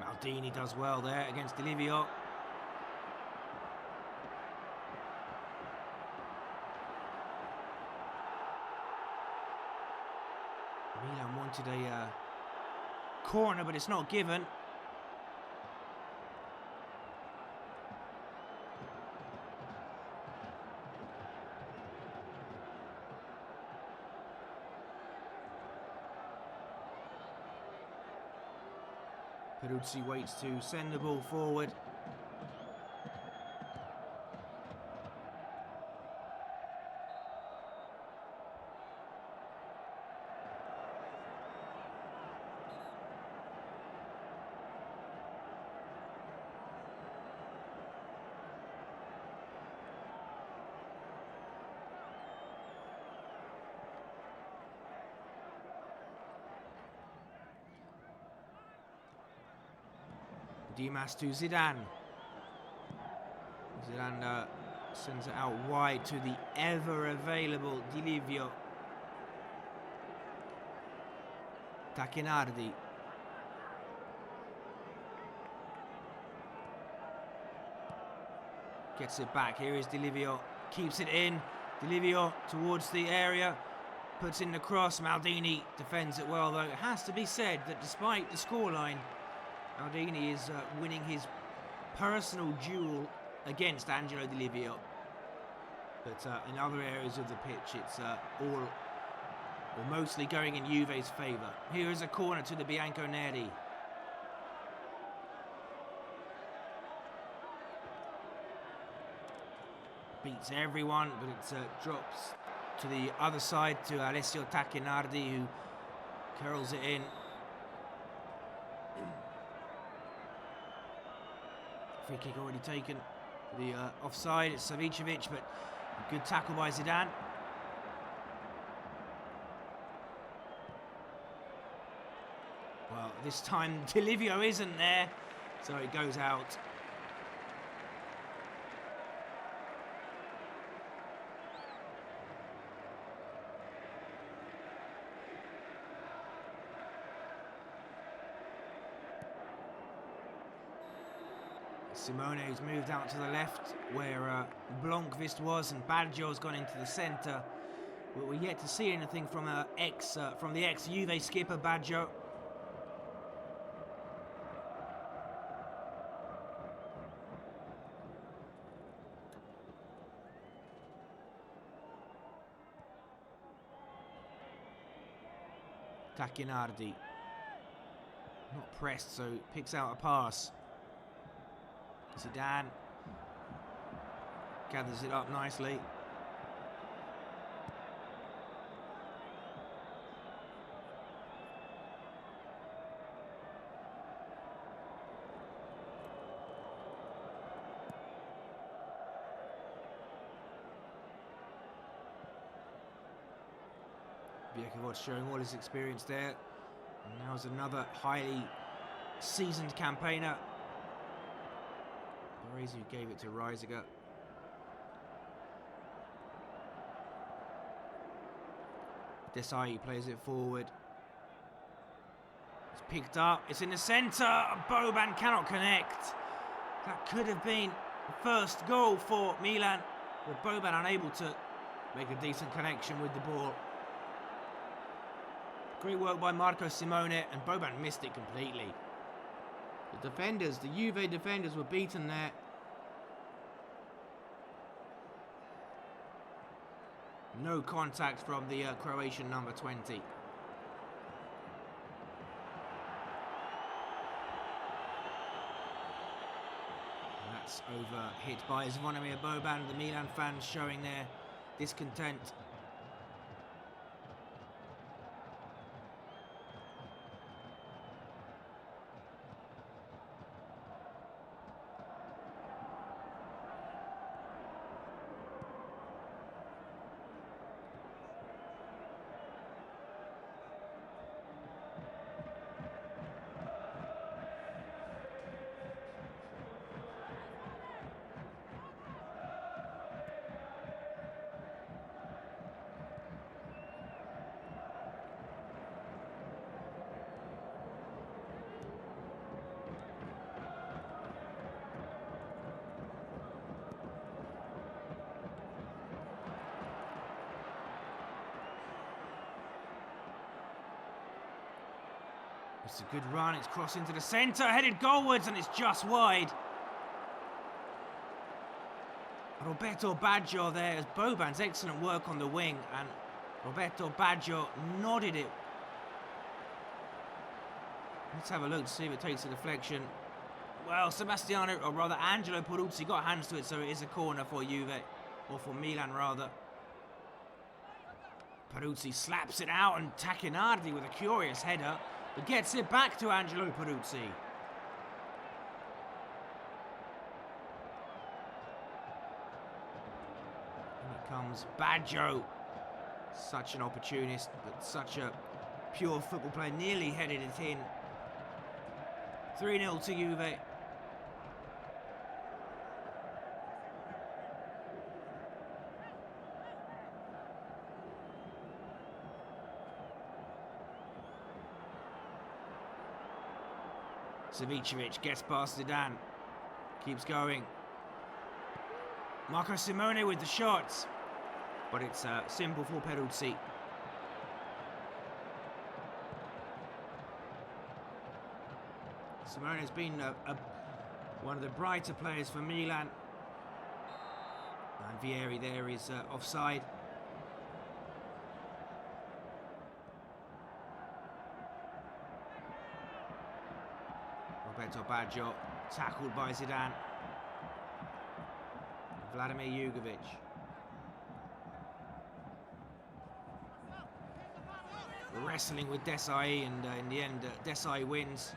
Maldini does well there against Di Livio. Milan wanted a corner, but it's not given. Peruzzi waits to send the ball forward. Dimas to Zidane. Zidane sends it out wide to the ever-available Di Livio. Tacchinardi. Gets it back. Here is Di Livio. Keeps it in. Di Livio towards the area. Puts in the cross. Maldini defends it well, though. It has to be said that despite the scoreline, Maldini is winning his personal duel against Angelo Di Livio. But in other areas of the pitch, it's all or mostly going in Juve's favour. Here is a corner to the Bianconeri. Beats everyone, but it drops to the other side to Alessio Tacchinardi, who curls it in. Free kick already taken. The offside, it's Savicevic, but a good tackle by Zidane. Well, this time Di Livio isn't there, so it goes out. Simone's moved out to the left where Blomqvist was, and Baggio's gone into the centre. But we're yet to see anything from the ex-Juve skipper Baggio. Tacchinardi. Not pressed, so picks out a pass. Zidane gathers it up nicely. Biekovic showing all his experience there. And now's another highly seasoned campaigner. Baresi who gave it to Reisiger. Desai plays it forward. It's picked up. It's in the centre. Boban cannot connect. That could have been the first goal for Milan, but Boban unable to make a decent connection with the ball. Great work by Marco Simone, and Boban missed it completely. The defenders, the Juve defenders, were beaten there. No contact from the Croatian number 20. And that's over hit by Zvonimir Boban. The Milan fans showing their discontent. It's a good run, it's crossed into the centre, headed goalwards, and it's just wide. Roberto Baggio there as Boban's excellent work on the wing, and Roberto Baggio nodded it. Let's have a look to see if it takes a deflection. Well, Sebastiano, or rather Angelo Peruzzi got hands to it, so it is a corner for Juve, or for Milan rather. Peruzzi slaps it out, and Tacchinardi with a curious header, but gets it back to Angelo Peruzzi. And it comes Baggio. Such an opportunist, but such a pure football player. Nearly headed it in. 3-0 to Juve. Savicevic gets past Zidane. Keeps going. Marco Simone with the shots. But it's simple for Peruzzi. Simone has been one of the brighter players for Milan. And Vieri there is offside. Roberto Baggio, tackled by Zidane. Vladimir Jugovic. Wrestling with Desai, and in the end, Desai wins.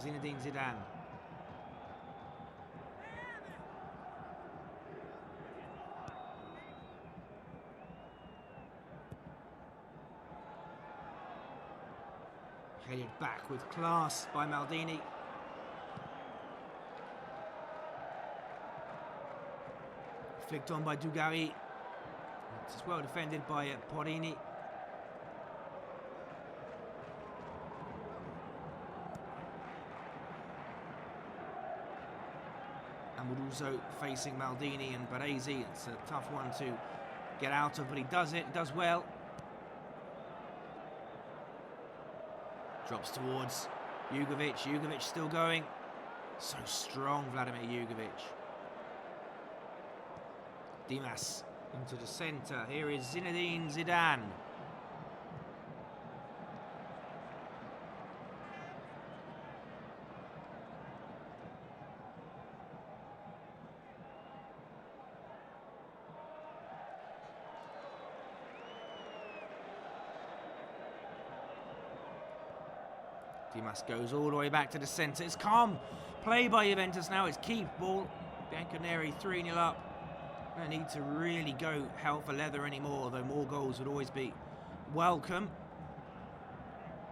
Zinedine Zidane. Headed back with class by Maldini. Flicked on by Dugarry. It's well defended by Porini. Amoruso facing Maldini and Baresi. It's a tough one to get out of, but he does it, does well. Drops towards Jugovic. Jugovic still going. So strong, Vladimir Jugovic. Dimas into the centre. Here is Zinedine Zidane. Dimas goes all the way back to the centre. It's calm play by Juventus now. It's keep ball. Bianconeri 3-0 up. No need to really go hell for leather anymore, though more goals would always be welcome.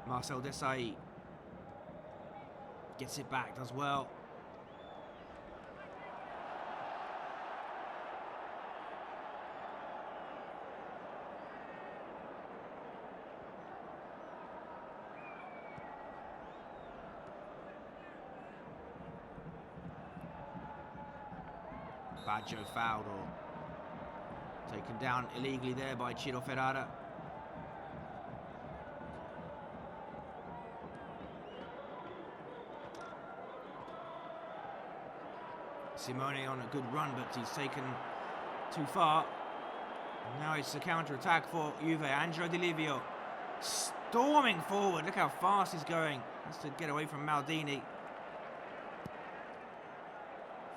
Marcel Desailly gets it back, does well. Baggio fouled or taken down illegally there by Ciro Ferrara. Simone on a good run, but he's taken too far. And now it's a counter-attack for Juve. Angelo Di Livio storming forward. Look how fast he's going. Has to get away from Maldini.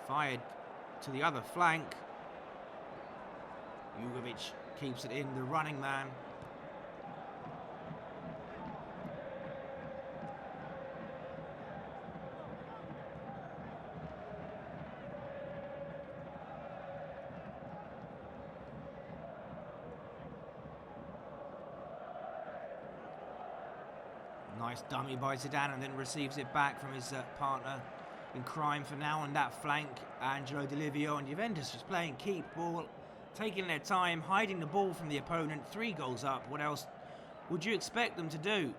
Fired to the other flank. Jugovic keeps it in, the running man. Nice dummy by Zidane, and then receives it back from his partner in crime for now on that flank. Angelo Di Livio, and Juventus just playing keep ball, taking their time, hiding the ball from the opponent. 3 goals up. What else would you expect them to do?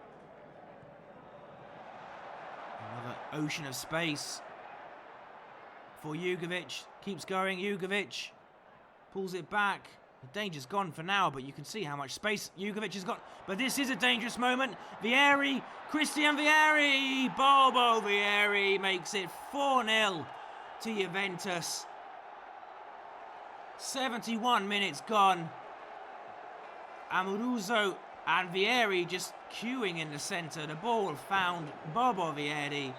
Another ocean of space for Jugovic. Keeps going. Jugovic pulls it back. The danger's gone for now, but you can see how much space Jugovic has got. But this is a dangerous moment. Vieri, Christian Vieri, Bobo Vieri makes it 4-0 to Juventus. 71 minutes gone. Amoruso and Vieri just queuing in the centre. The ball found Bobo Vieri,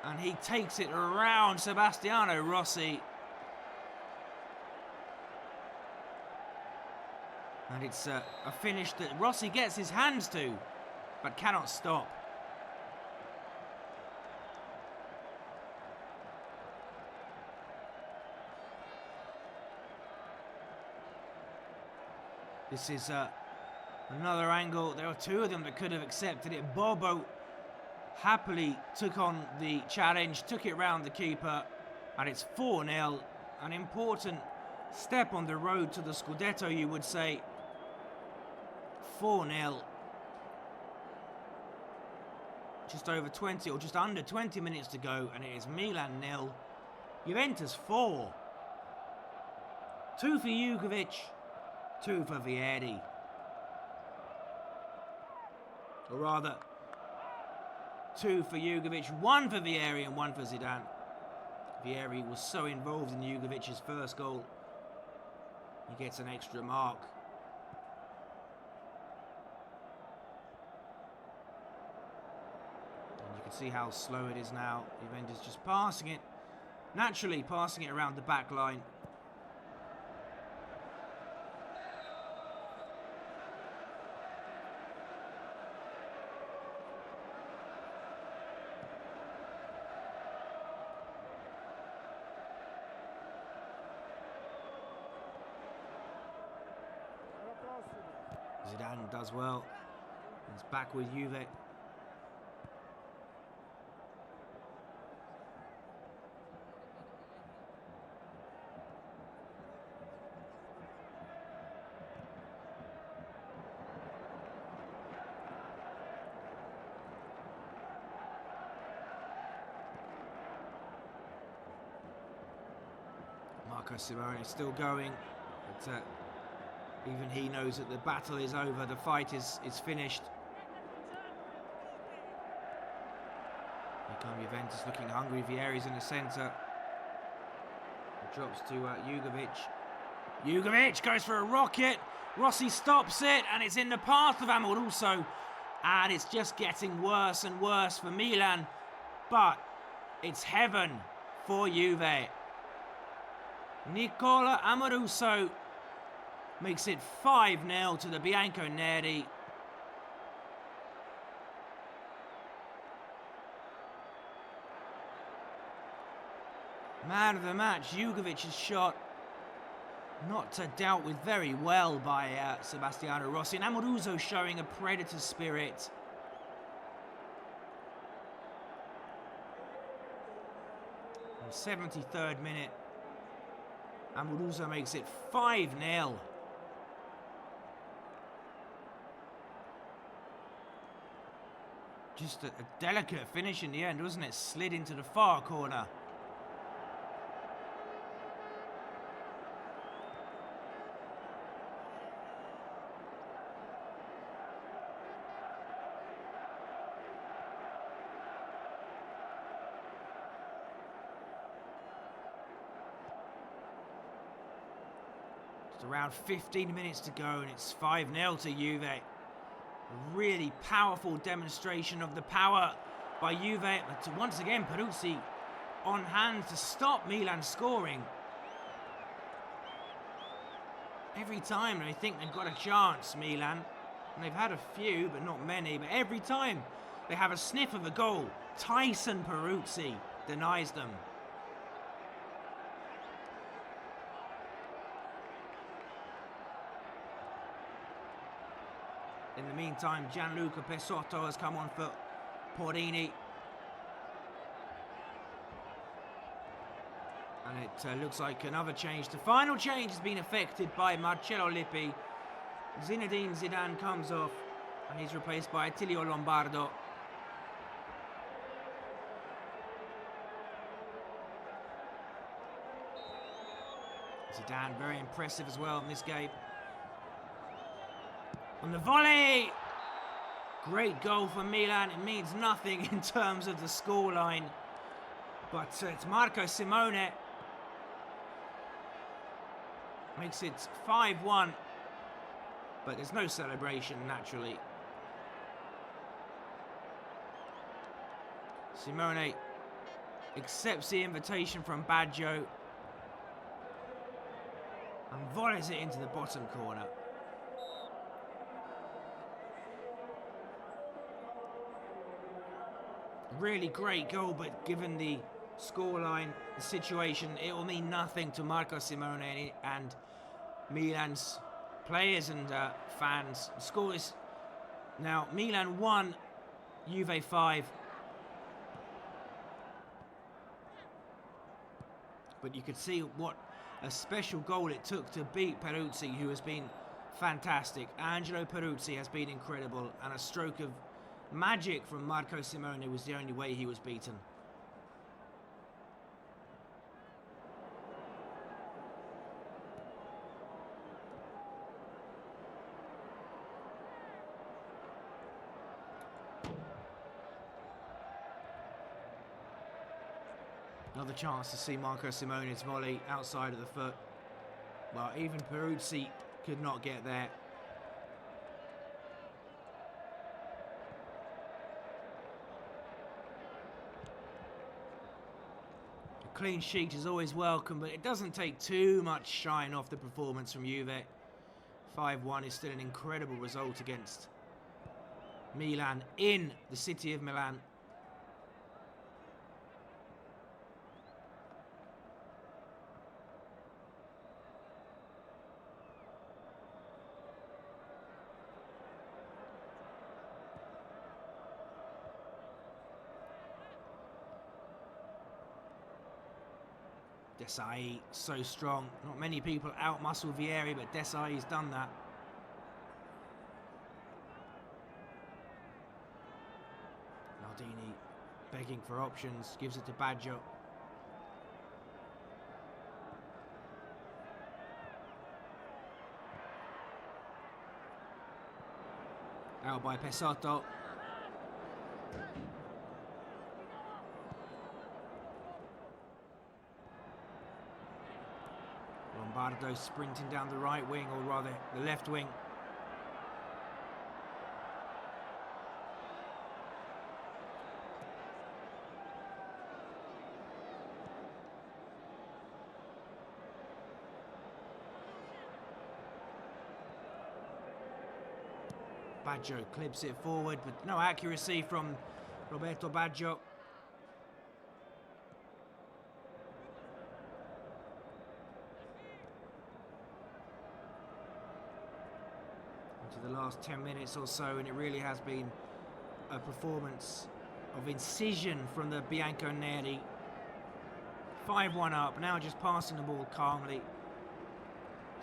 and he takes it around Sebastiano Rossi. And it's a finish that Rossi gets his hands to, but cannot stop. This is another angle. There were 2 of them that could have accepted it. Bobo happily took on the challenge, took it round the keeper, and it's 4-0. An important step on the road to the Scudetto, you would say. 4-0. Just over 20, or just under 20 minutes to go, and it is Milan 0, Juventus 4. 2 for Jugovic, 2 for Vieri. Or rather, 2 for Jugovic, 1 for Vieri and 1 for Zidane. Vieri was so involved in Jugovic's first goal. He gets an extra mark. See how slow it is now. Juventus just passing it, naturally passing it around the back line. Zidane does well. It's back with Juve. Marco Simone is still going, but even he knows that the battle is over, the fight is finished. Here come Juventus looking hungry. Vieri's in the centre. It drops to Jugovic. Jugovic goes for a rocket. Rossi stops it, and it's in the path of Amoruso. And it's just getting worse and worse for Milan. But it's heaven for Juve. Nicola Amoruso makes it 5-0 to the Bianconeri. Man of the match, Jugovic's shot not dealt with very well by Sebastiano Rossi. And Amoruso showing a predator spirit. In the 73rd minute, Amoruso makes it 5-0. Just a delicate finish in the end, wasn't it? Slid into the far corner. Just around 15 minutes to go and it's 5-0 to Juve. A really powerful demonstration of the power by Juve, but once again Peruzzi on hand to stop Milan scoring. Every time they think they've got a chance, Milan, and they've had a few but not many, but every time they have a sniff of a goal, Tyson Peruzzi denies them. In the meantime, Gianluca Pesotto has come on for Porrini. And it looks like another change. The final change has been effected by Marcello Lippi. Zinedine Zidane comes off and he's replaced by Attilio Lombardo. Zidane very impressive as well in this game. On the volley! Great goal for Milan. It means nothing in terms of the scoreline. But it's Marco Simone. Makes it 5-1. But there's no celebration, naturally. Simone accepts the invitation from Baggio. And volleys it into the bottom corner. Really great goal, but given the scoreline, the situation, it will mean nothing to Marco Simone and Milan's players and fans. The score is now Milan 1, Juve 5. But you could see what a special goal it took to beat Peruzzi, who has been fantastic. Angelo Peruzzi has been incredible, and a stroke of magic from Marco Simone was the only way he was beaten. Another chance to see Marco Simone's volley outside of the foot. Well, even Peruzzi could not get there. Clean sheet is always welcome, but it doesn't take too much shine off the performance from Juve. 5-1 is still an incredible result against Milan in the city of Milan. Desai, so strong. Not many people out-muscle Vieri, but Desai's done that. Maldini begging for options, gives it to Baggio. Out by Pesotto. Lombardo sprinting down the right wing, or rather the left wing. Baggio clips it forward, but no accuracy from Roberto Baggio. the last 10 minutes or so, and it really has been a performance of incision from the Bianconeri. 5-1 up, now just passing the ball calmly.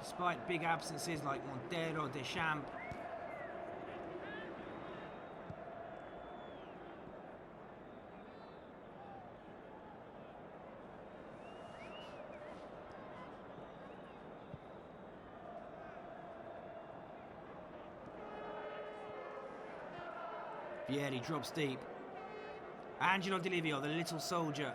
Despite big absences like Montero, Deschamps. Vieri drops deep. Angelo Di Livio, the little soldier.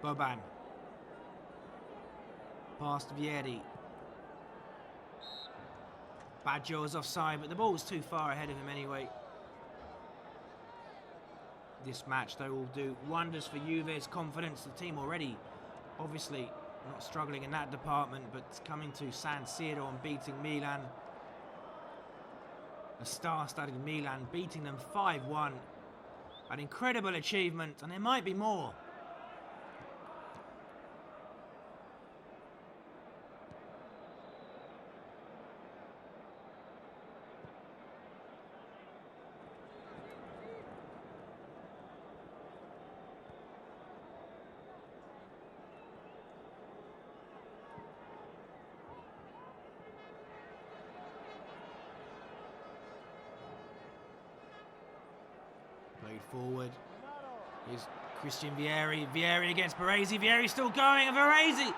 Boban. Past Vieri. Baggio's offside, but the ball's too far ahead of him anyway. This match, though, will do wonders for Juve's confidence. The team already, obviously, not struggling in that department, but coming to San Siro and beating Milan. A star-studded Milan, beating them 5-1. An incredible achievement, and there might be more. Played forward. Here's Christian Vieri. Vieri against Baresi. Vieri still going. And Baresi!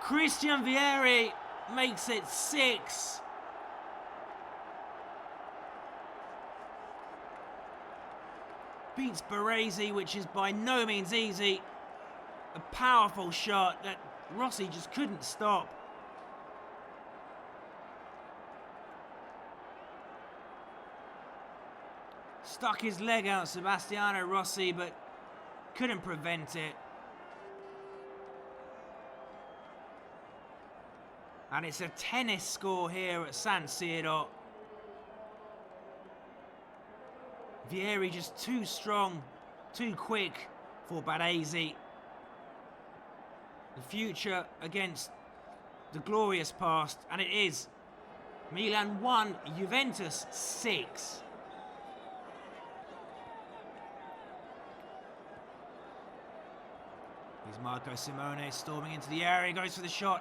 Christian Vieri makes it 6. Beats Baresi, which is by no means easy. A powerful shot that Rossi just couldn't stop. Stuck his leg out, Sebastiano Rossi, but couldn't prevent it. And it's a tennis score here at San Siro. Vieri just too strong, too quick for Baresi. The future against the glorious past, and it is. Milan 1, Juventus 6. Here's Marco Simone storming into the area, goes for the shot.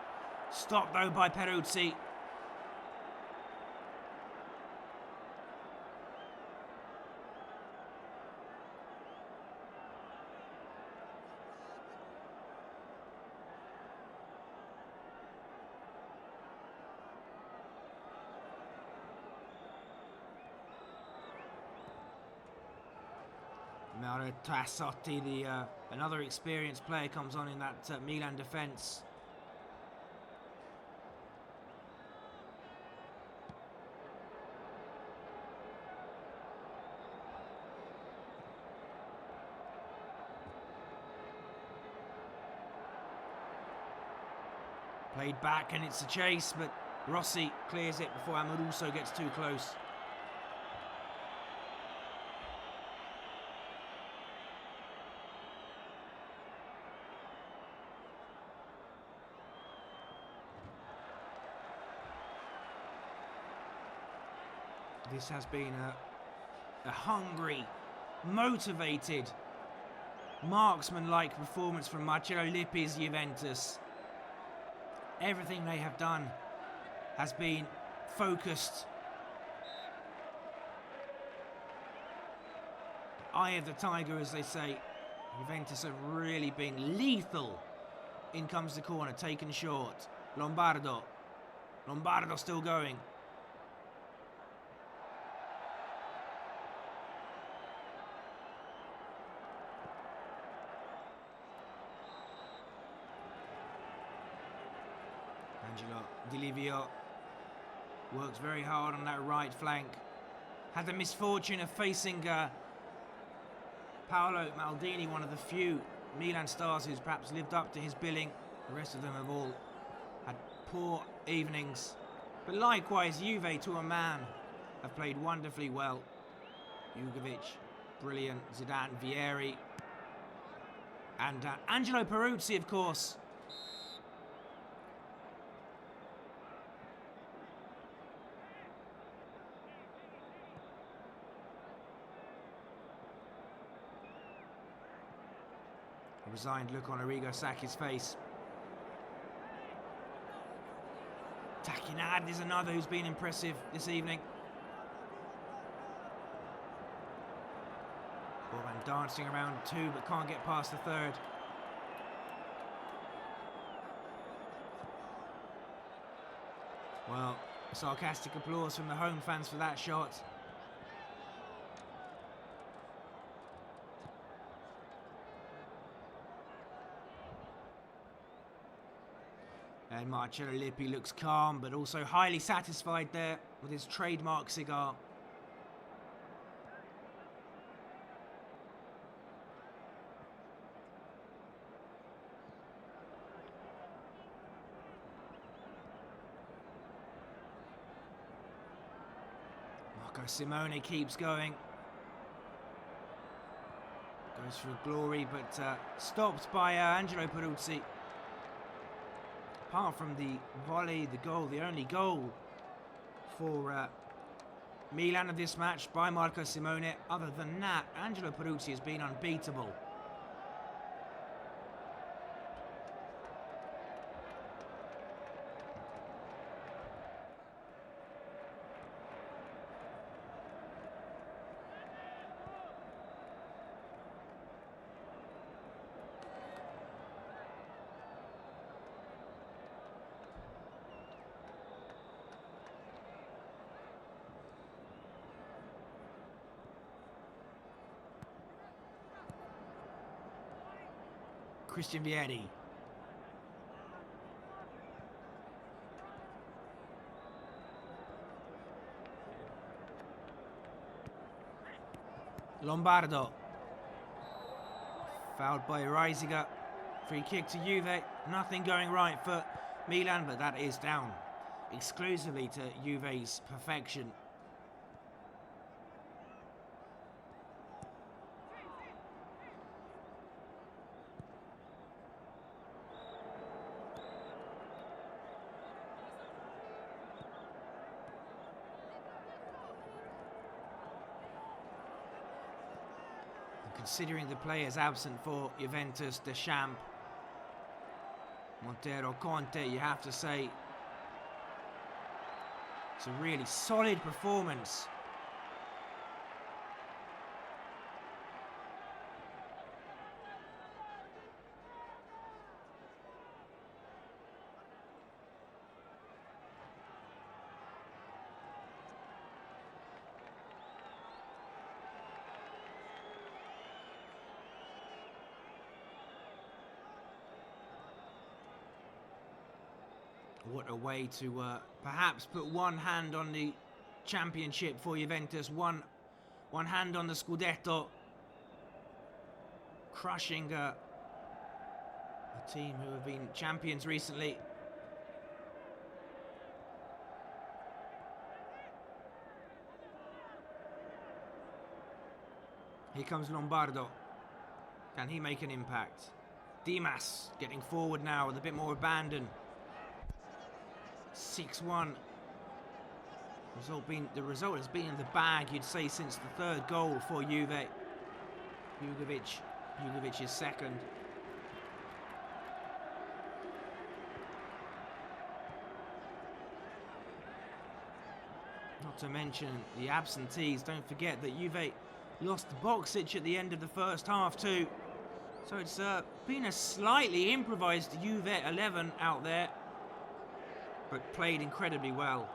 Stopped though by Peruzzi. Mauro Tassotti, another experienced player, comes on in that Milan defence. Played back and it's a chase, but Rossi clears it before Amoruso gets too close. This has been a hungry, motivated, marksman-like performance from Marcello Lippi's Juventus. Everything they have done has been focused. Eye of the tiger, as they say. Juventus have really been lethal. In comes the corner, taken short. Lombardo still going. Angelo Di Livio works very hard on that right flank. Had the misfortune of facing Paolo Maldini, one of the few Milan stars who's perhaps lived up to his billing. The rest of them have all had poor evenings. But likewise, Juve to a man have played wonderfully well. Jugovic, brilliant. Zidane, Vieri. And Angelo Peruzzi, of course. A resigned look on Arrigo Sacchi's face. Takinad is another who's been impressive this evening. Orban dancing around two but can't get past the third. Well, sarcastic applause from the home fans for that shot. And Marcello Lippi looks calm, but also highly satisfied there with his trademark cigar. Marco Simone keeps going. Goes for glory, but stopped by Angelo Peruzzi. Apart from the volley, the goal, the only goal for Milan of this match by Marco Simone. Other than that, Angelo Peruzzi has been unbeatable. Christian Vieri. Lombardo. Fouled by Reisiger. Free kick to Juve. Nothing going right for Milan, but that is down exclusively to Juve's perfection. Considering the players absent for Juventus, Deschamps, Montero, Conte, you have to say it's a really solid performance. What a way to perhaps put one hand on the championship for Juventus, one hand on the Scudetto, crushing a team who have been champions recently. Here comes Lombardo. Can he make an impact? Dimas getting forward now with a bit more abandon. 6-1. The result has been in the bag, you'd say, since the third goal for Juve. Jugovic is second. Not to mention the absentees. Don't forget that Juve lost Boksic at the end of the first half too. So it's been a slightly improvised Juve 11 out there, but played incredibly well.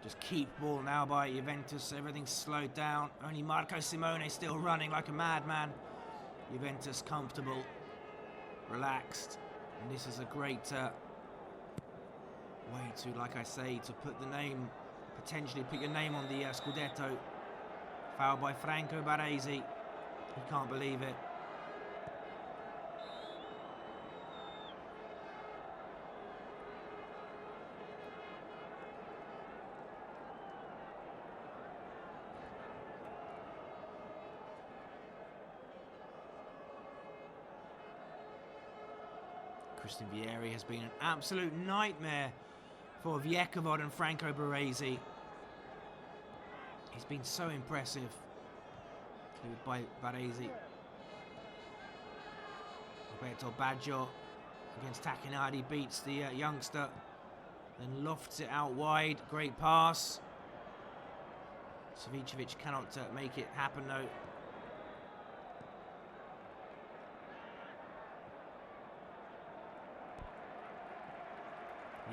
Just keep ball now by Juventus. Everything's slowed down. Only Marco Simone still running like a madman. Juventus comfortable, relaxed. And this is a great way to, like I say, to put the name, potentially put your name on the Scudetto. Foul by Franco Baresi. He can't believe it. Christian Vieri has been an absolute nightmare for Vjekovod and Franco Baresi. He's been so impressive, included by Baresi. Roberto Baggio against Tacchinardi beats the youngster, then lofts it out wide. Great pass. Savicevic cannot make it happen though.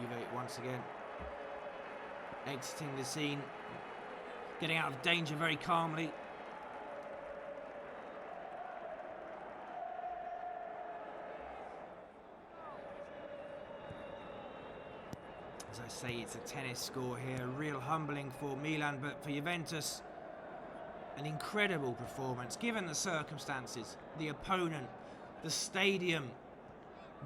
Juve once again exiting the scene, getting out of danger very calmly. As I say, it's a tennis score here, real humbling for Milan, but for Juventus, an incredible performance given the circumstances, the opponent, the stadium.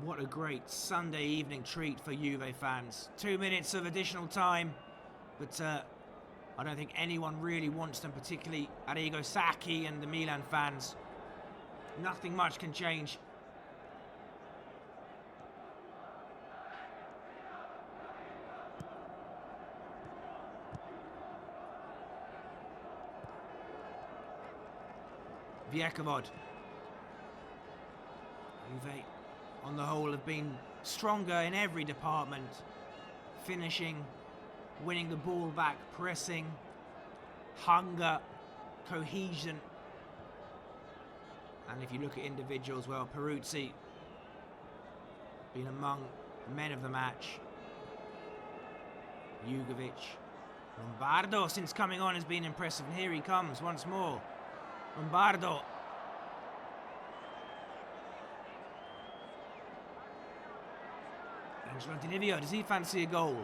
What a great Sunday evening treat for Juve fans. 2 minutes of additional time, but I don't think anyone really wants them, particularly Arrigo Sacchi and the Milan fans. Nothing much can change. Vjekovod. Juve, on the whole, have been stronger in every department. Finishing, winning the ball back, pressing, hunger, cohesion. And if you look at individuals, well, Peruzzi been among the men of the match. Jugovic. Lombardo, since coming on, has been impressive. And here he comes once more. Lombardo. Angelo Di Livio, does he fancy a goal?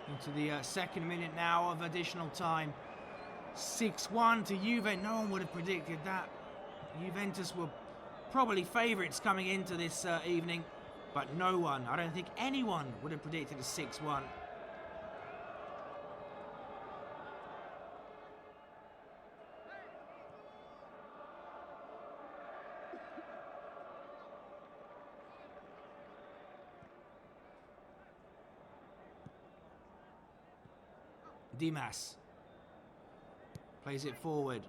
Into the second minute now of additional time. 6-1 to Juve. No one would have predicted that. Juventus were probably favourites coming into this evening, but no one, I don't think anyone would have predicted a 6-1. Dimas plays it forward.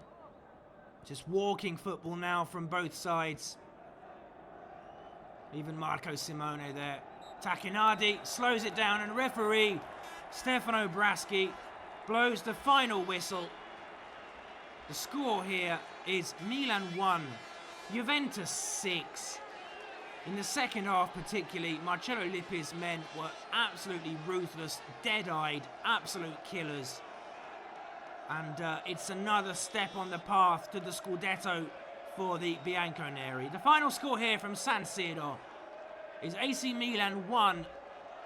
Just walking football now from both sides. Even Marco Simone there. Tacchinardi slows it down, and referee Stefano Braschi blows the final whistle. The score here is Milan 1, Juventus 6. In the second half particularly, Marcello Lippi's men were absolutely ruthless, dead-eyed, absolute killers. And it's another step on the path to the Scudetto for the Bianconeri. The final score here from San Siro is AC Milan 1,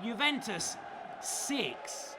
Juventus 6.